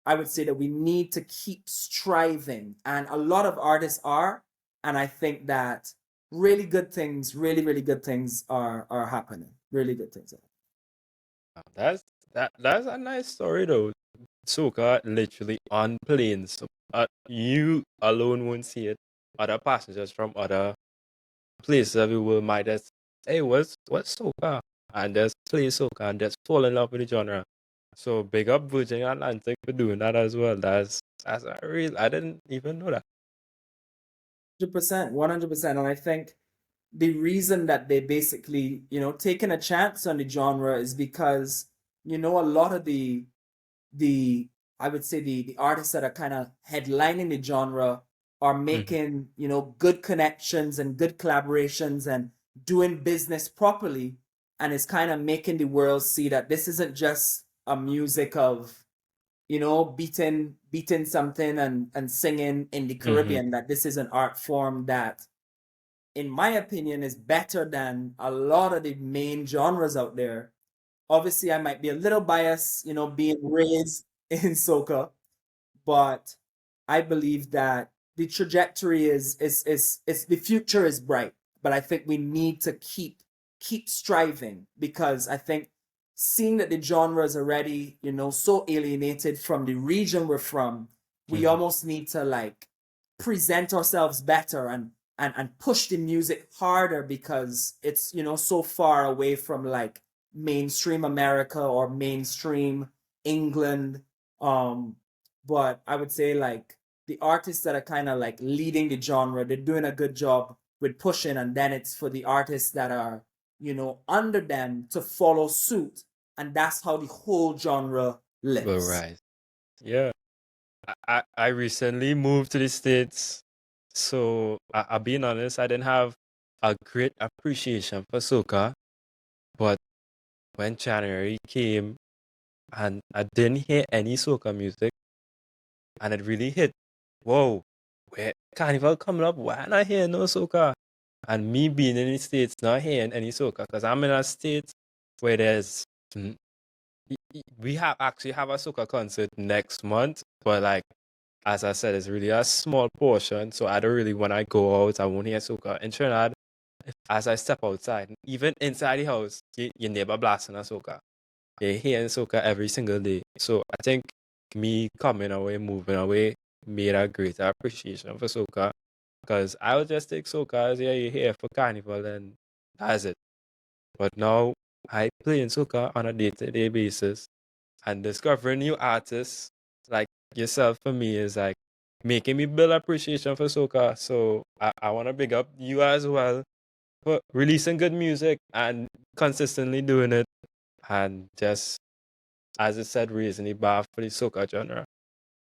Speaker 1: I would say that we need to keep striving, and a lot of artists are. And I think that really good things, really good things are happening. Really good things.
Speaker 2: That's that's a nice story though. Soca literally on planes. So, you alone won't see it. Other passengers from other places of the world might just, hey, what's soca? And just play soca and just fall in love with the genre. So big up Virgin Atlantic for doing that as well. That's a real. I didn't even know that.
Speaker 1: 100%, 100%. And I think the reason that they basically, taking a chance on the genre is because, a lot of the I would say the artists that are kind of headlining the genre are
Speaker 2: Hmm.
Speaker 1: making, good connections and good collaborations and doing business properly. And it's kind of making the world see that this isn't just a music of beating something and singing in the Caribbean, that this is an art form that, in my opinion, is better than a lot of the main genres out there. Obviously, I might be a little biased, being raised in soca, but I believe that the trajectory is the future is bright. But I think we need to keep striving, because I think seeing that the genre is already, so alienated from the region we're from, we almost need to like present ourselves better and push the music harder, because it's, so far away from like mainstream America or mainstream England. But I would say like the artists that are kind of like leading the genre, they're doing a good job with pushing, and then it's for the artists that are, under them to follow suit, and that's how the whole genre
Speaker 2: Well,
Speaker 1: lives.
Speaker 2: right. Yeah. I recently moved to the States, so I'll being honest, I didn't have a great appreciation for soca, but when January came and I didn't hear any soca music, and it really hit. Whoa, where Carnival coming up? Why not hear no soca? And me being in the States, not hearing any soca, because I'm in a state where we actually have a soca concert next month, but like as I said, it's really a small portion, so I don't really when I go out, I won't hear soca. In Trinidad, as I step outside, even inside the house, your neighbor blasting a soca. You're hearing soca every single day. So I think me coming away, moving away, made a greater appreciation for soca. Because I would just take soca as you're here for carnival and that's it. But now I play in soca on a day-to-day basis, and discovering new artists like yourself for me is like making me build appreciation for soca. So I want to big up you as well for releasing good music and consistently doing it, and just as I said, raising the bar for the soca genre.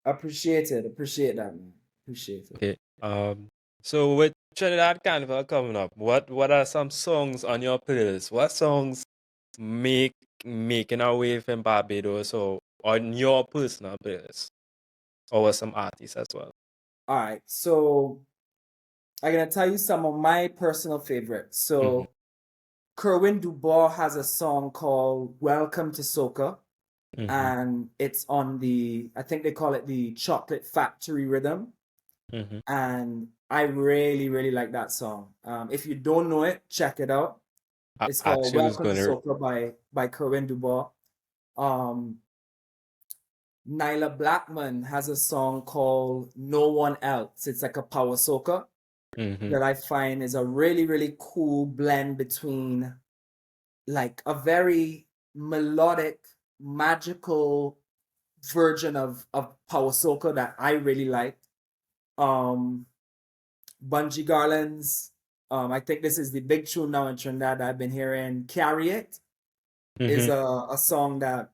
Speaker 1: Appreciate it. Appreciate that, man. Appreciate it.
Speaker 2: Okay. So with Trinidad Carnival coming up, what are some songs on your playlist? What songs making our way from Barbados or on your personal playlist? Or with some artists as well?
Speaker 1: All right. So I'm gonna tell you some of my personal favorites. So Kerwin Dubois has a song called Welcome to Soca,
Speaker 2: Mm-hmm.
Speaker 1: and it's on I think they call it the Chocolate Factory rhythm.
Speaker 2: Mm-hmm.
Speaker 1: And I really, really like that song. If you don't know it, check it out.
Speaker 2: I
Speaker 1: It's called
Speaker 2: actually was
Speaker 1: Welcome to
Speaker 2: gonna
Speaker 1: Soca by Kerwin Dubois. Um, Nyla Blackman has a song called No One Else. It's like a power soca
Speaker 2: mm-hmm.
Speaker 1: that I find is a really, really cool blend between like a very melodic, magical version of power soca that I really like. Um, Bungie Garland's, I think this is the big tune now in Trinidad that I've been hearing. Carry It is
Speaker 2: Mm-hmm.
Speaker 1: a song that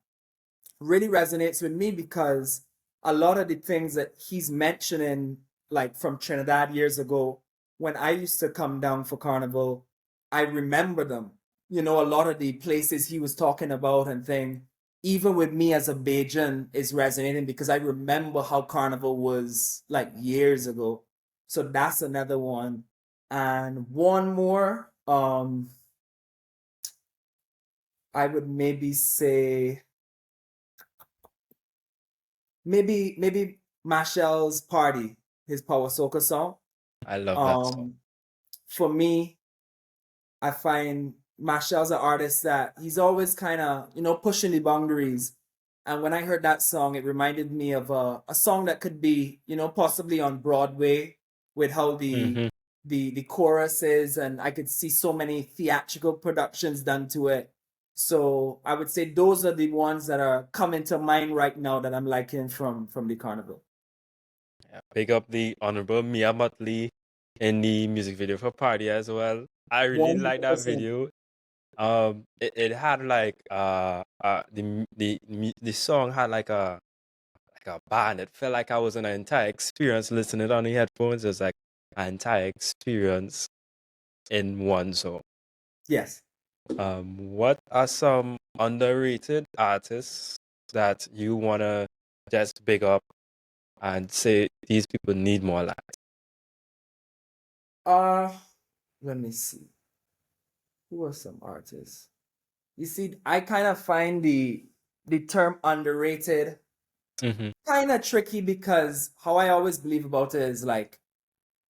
Speaker 1: really resonates with me, because a lot of the things that he's mentioning, like from Trinidad years ago, when I used to come down for Carnival, I remember them. A lot of the places he was talking about and thing, even with me as a Bajan, is resonating, because I remember how Carnival was like years ago. So that's another one. And one more, I would maybe say maybe Michelle's Party, his power soca song.
Speaker 2: I love that song.
Speaker 1: Um, for me, I find Michelle's an artist that he's always kind of pushing the boundaries. And when I heard that song, it reminded me of a song that could be possibly on Broadway, with how
Speaker 2: Mm-hmm.
Speaker 1: the chorus is, and I could see so many theatrical productions done to it. So I would say those are the ones that are coming to mind right now that I'm liking from the carnival.
Speaker 2: Yeah. Pick up the Honorable Mia Motley in the music video for Party as well. I really like that
Speaker 1: 100%.
Speaker 2: video. It had like the song had like a band. It felt like I was in an entire experience listening on the headphones. It was like an entire experience in one song.
Speaker 1: Yes.
Speaker 2: What are some underrated artists that you wanna just big up and say these people need more light?
Speaker 1: Uh, Let me see. Who are some artists? You see, I kind of find the term underrated
Speaker 2: Mm-hmm.
Speaker 1: kind of tricky because how I always believe about it is like,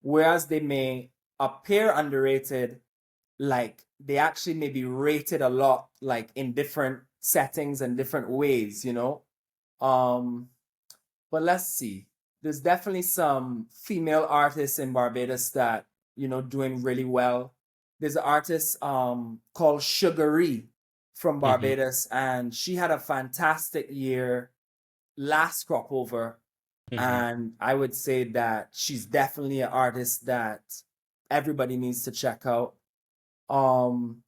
Speaker 1: whereas they may appear underrated, like they actually may be rated a lot, like in different settings and different ways, you know? Um, but let's see. There's definitely some female artists in Barbados that, doing really well. There's an artist called Sugary from
Speaker 2: Mm-hmm.
Speaker 1: Barbados, and she had a fantastic year last crop over.
Speaker 2: Mm-hmm.
Speaker 1: And I would say that she's definitely an artist that everybody needs to check out. Um,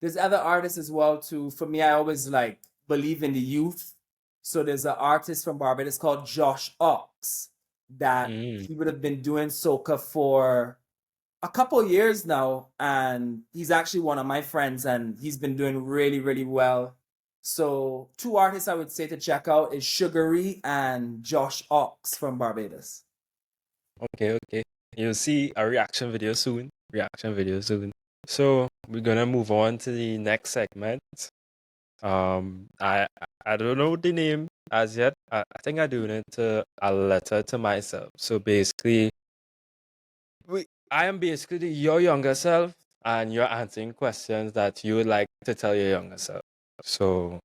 Speaker 1: there's other artists as well too. For me, I always like believe in the youth. So there's an artist from Barbados called Josh Ox that
Speaker 2: Mm.
Speaker 1: he would have been doing soca for a couple years now, and he's actually one of my friends, and he's been doing really, really well. So two artists I would say to check out is Sugary and Josh Ox from Barbados.
Speaker 2: Okay, okay. You'll see a reaction video soon. Reaction video soon. So we're gonna move on to the next segment. I don't know the name as yet. I think I'm doing it to a letter to myself. So basically, I am basically your younger self, and you're answering questions that you would like to tell your younger self. So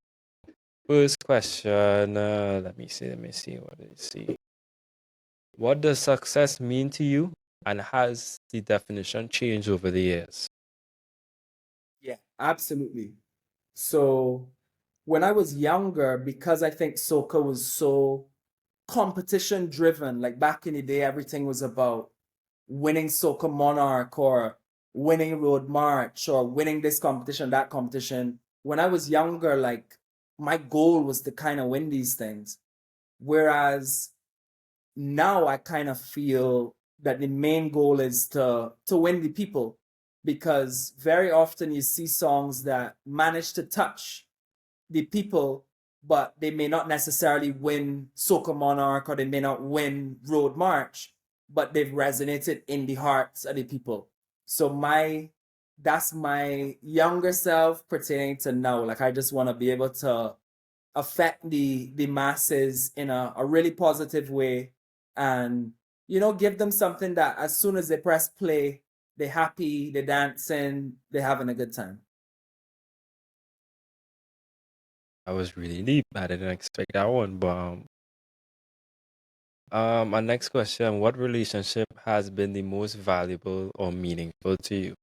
Speaker 2: first question, let me see, what did it see? What does success mean to you, and has the definition changed over the years?
Speaker 1: Yeah, absolutely. So when I was younger, because I think soca was so competition driven, like back in the day, everything was about winning Soca Monarch or winning Road March or winning this competition, that competition. When I was younger, like my goal was to kind of win these things. Whereas now I kind of feel that the main goal is to win the people, because very often you see songs that manage to touch the people, but they may not necessarily win Soca Monarch or they may not win Road March, but they've resonated in the hearts of the people. So that's my younger self pertaining to now. Like I just want to be able to affect the masses in a really positive way, and give them something that as soon as they press play, they're happy, they're dancing, they're having a good time.
Speaker 2: I was really deep. I didn't expect that one, but my next question: what relationship has been the most valuable or meaningful to you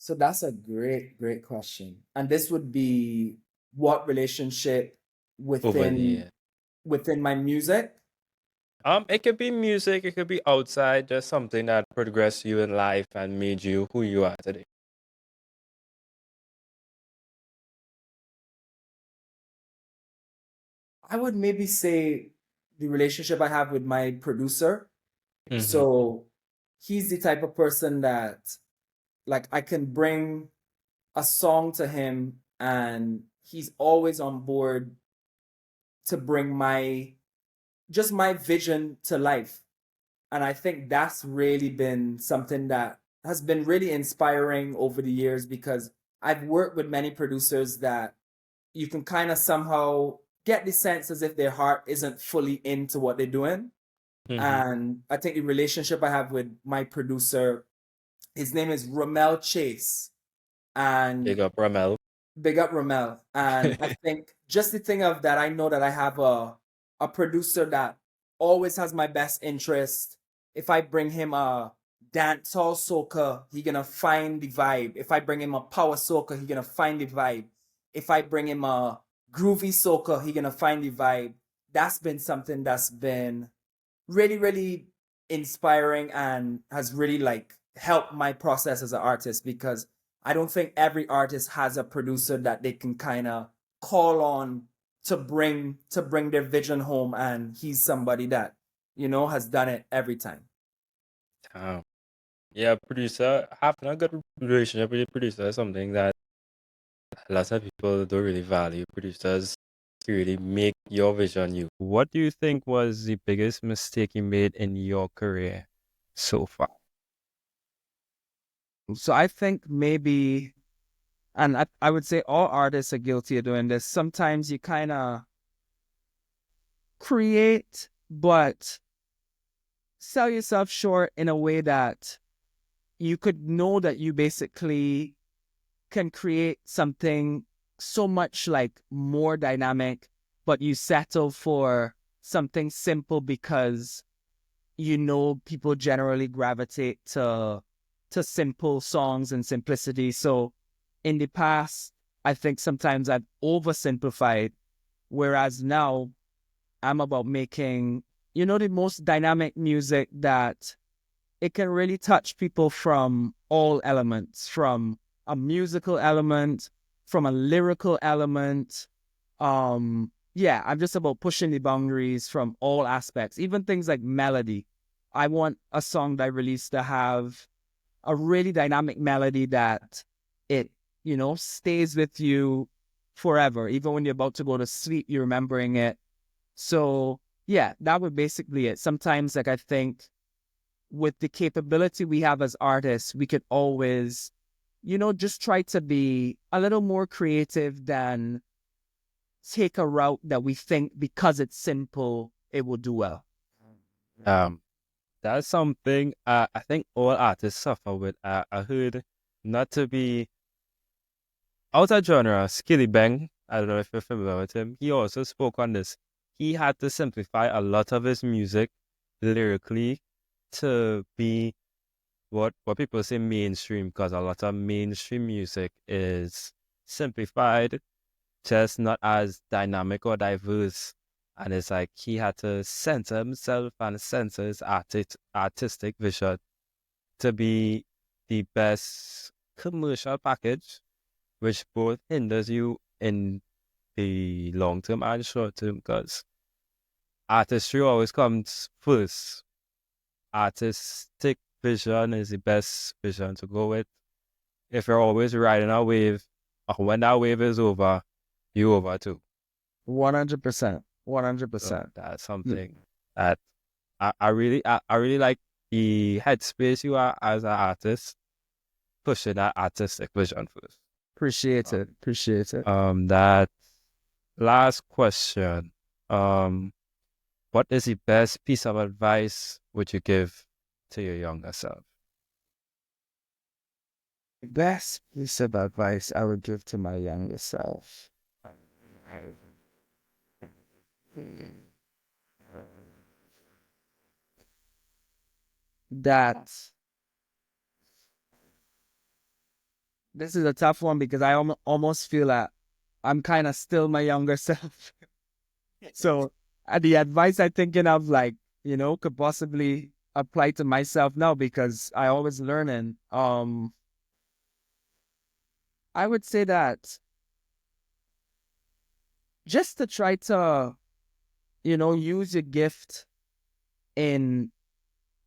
Speaker 1: So that's a great, great question. And this would be what relationship
Speaker 2: over the
Speaker 1: within
Speaker 2: years?
Speaker 1: within my music?
Speaker 2: It could be music, it could be outside, just something that progressed you in life and made you who you are today.
Speaker 1: I would maybe say the relationship I have with my producer.
Speaker 2: Mm-hmm.
Speaker 1: So he's the type of person that like I can bring a song to him and he's always on board to bring my vision to life. And I think that's really been something that has been really inspiring over the years, because I've worked with many producers that you can kind of somehow get the sense as if their heart isn't fully into what they're doing.
Speaker 2: Mm-hmm.
Speaker 1: And I think the relationship I have with my producer, his name is Ramel Chase. And
Speaker 2: Big up Ramel.
Speaker 1: big up Ramel. And I think just the thing of that, I know that I have a producer that always has my best interest. If I bring him a dancehall soca, he gonna find the vibe. If I bring him a power soca, he gonna find the vibe. If I bring him a groovy soca, he gonna find the vibe. That's been something that's been really, really inspiring and has really like helped my process as an artist, because I don't think every artist has a producer that they can kind of call on to bring their vision home, and he's somebody that has done it every time.
Speaker 2: Um, yeah, producer, having a good relationship with your producer is something that lots of people don't really value. Producers to really make your vision you. What do you think was the biggest mistake you made in your career so far?
Speaker 1: So I think maybe, and I would say all artists are guilty of doing this. Sometimes you kind of create, but sell yourself short in a way that you could know that you basically can create something so much like more dynamic, but you settle for something simple because you know people generally gravitate to simple songs and simplicity. So in the past, I think sometimes I've oversimplified, whereas now I'm about making, the most dynamic music that it can really touch people from all elements, from a musical element, from a lyrical element. Yeah, I'm just about pushing the boundaries from all aspects, even things like melody. I want a song that I release to have a really dynamic melody that it, stays with you forever. Even when you're about to go to sleep, you're remembering it. So yeah, that would basically it. Sometimes, like, I think with the capability we have as artists, we could always, just try to be a little more creative than take a route that we think because it's simple, it will do well.
Speaker 2: Um, that's something I think all artists suffer with. I heard, not to be out of genre, Skilly Bang. I don't know if you're familiar with him. He also spoke on this. He had to simplify a lot of his music lyrically to be what people say mainstream, because a lot of mainstream music is simplified, just not as dynamic or diverse. And it's like he had to censor himself and censor his artistic vision to be the best commercial package, which both hinders you in the long term and short term, because artistry always comes first. Artistic vision is the best vision to go with. If you're always riding a wave, when that wave is over, you over too.
Speaker 1: 100%.
Speaker 2: So
Speaker 1: 100%.
Speaker 2: that's something that I really like the headspace you are as an artist, pushing that artistic vision first.
Speaker 1: Appreciate it. Appreciate it.
Speaker 2: That last question. Um, what is the best piece of advice would you give to your younger self?
Speaker 1: Best piece of advice I would give to my younger self. That this is a tough one because I almost feel that I'm kind of still my younger self. So the advice I'm thinking of, like, could possibly apply to myself now because I always learning. I would say that just to try to, use your gift in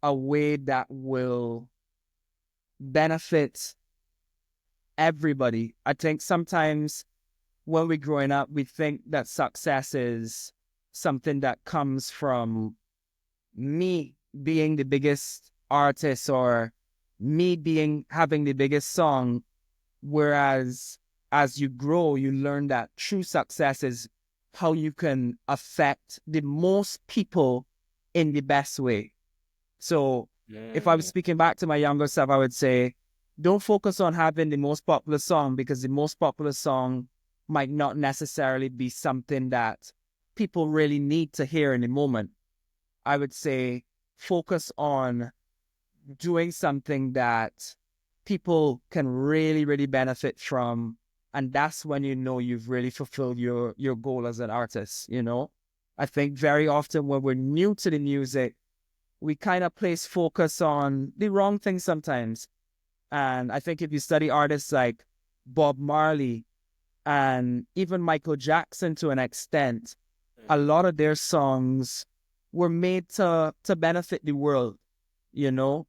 Speaker 1: a way that will benefit everybody. I think sometimes when we're growing up, we think that success is something that comes from me being the biggest artist or me having the biggest song. Whereas as you grow, you learn that true success is how you can affect the most people in the best way. So if I was speaking back to my younger self, I would say, don't focus on having the most popular song because the most popular song might not necessarily be something that people really need to hear in the moment. I would say focus on doing something that people can really, really benefit from. And that's when you know you've really fulfilled your goal as an artist, I think very often when we're new to the music, we kind of place focus on the wrong thing sometimes. And I think if you study artists like Bob Marley and even Michael Jackson to an extent, a lot of their songs were made to benefit the world,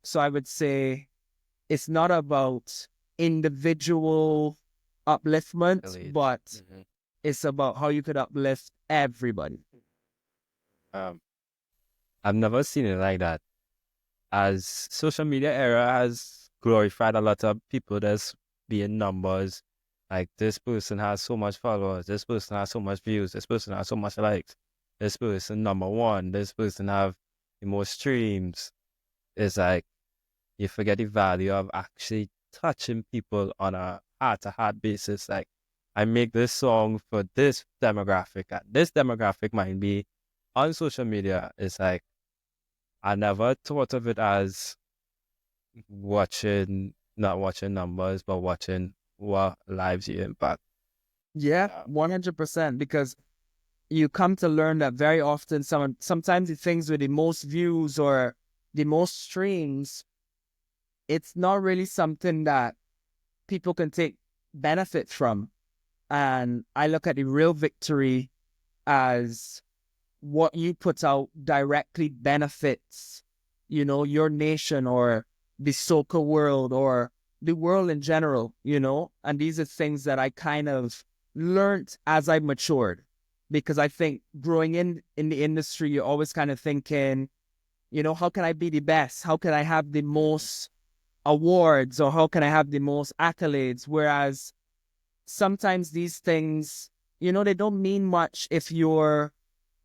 Speaker 1: So I would say it's not about individual upliftment, but it's about how you could uplift
Speaker 3: everybody.
Speaker 2: Um, I've never seen it like that. As social media era has glorified a lot of people that's being numbers. Like this person has so much followers, this person has so much views, this person has so much likes, this person number one, this person have the most streams. It's like you forget the value of actually touching people on a heart-to-heart basis. Like, I make this song for this demographic, and this demographic might be on social media. It's like, I never thought of it as not watching numbers, but watching what lives you impact.
Speaker 3: Yeah,
Speaker 2: Yeah.
Speaker 3: 100%. Because you come to learn that very often, sometimes the things with the most views or the most streams, it's not really something that people can take benefit from. And I look at the real victory as what you put out directly benefits, your nation or the soca world or the world in general. And these are things that I kind of learned as I matured. Because I think growing in the industry, you're always kind of thinking, how can I be the best? How can I have the most awards, or how can I have the most accolades? Whereas sometimes these things, they don't mean much if your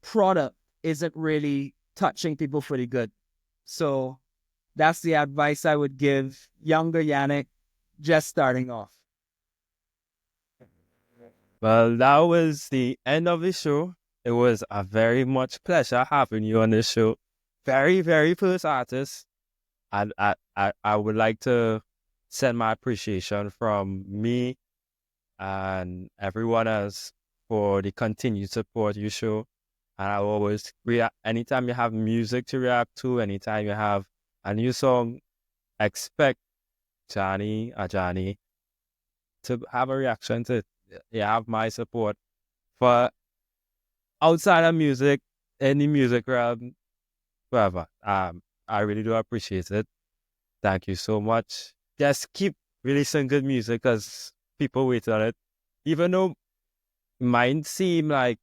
Speaker 3: product isn't really touching people for the good. So that's the advice I would give younger Yannick just starting off.
Speaker 2: Well, that was the end of the show. It was a very much pleasure having you on this show. Very, very first artist. I would like to send my appreciation from me and everyone else for the continued support you show. And I always react anytime you have music to react to, anytime you have a new song, expect Johnny to have a reaction to it. You have my support for outside of music, any music realm, whatever. I really do appreciate it. Thank you so much. Just keep releasing good music because people wait on it. Even though it might seem like,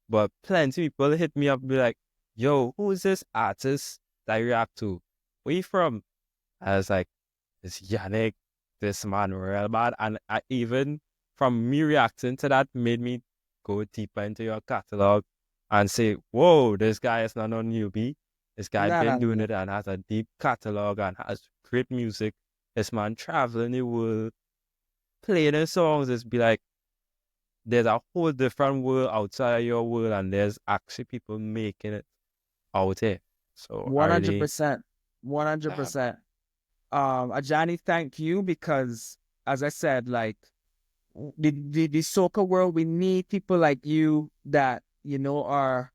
Speaker 2: but plenty of people hit me up and be like, yo, who is this artist that you react to? Where you from? I was like, it's Yannick, this man real bad. And even from me reacting to that made me go deeper into your catalog and say, whoa, this guy is not a newbie. This guy been doing it and has a deep catalog and has great music. This man traveling the world, playing his songs. It's be like, there's a whole different world outside of your world, and there's actually people making it out here. So
Speaker 3: 100%. 100%. Ajani, thank you, because as I said, like the soca world, we need people like you that, are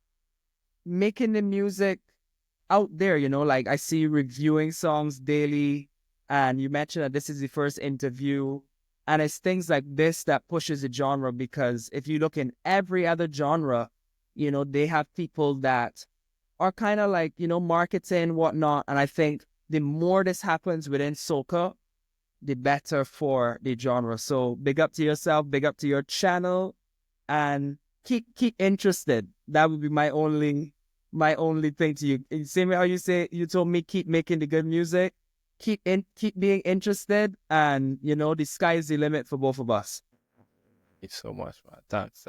Speaker 3: making the music out there, like I see you reviewing songs daily, and you mentioned that this is the first interview, and it's things like this that pushes the genre. Because if you look in every other genre, they have people that are kind of like, marketing, whatnot. And I think the more this happens within soca, the better for the genre. So big up to yourself, big up to your channel, and keep interested. That would be my only thing to you. Same way how you told me keep making the good music, keep being interested, and the sky is the limit for both of us.
Speaker 2: Thank you so much, man. Thanks.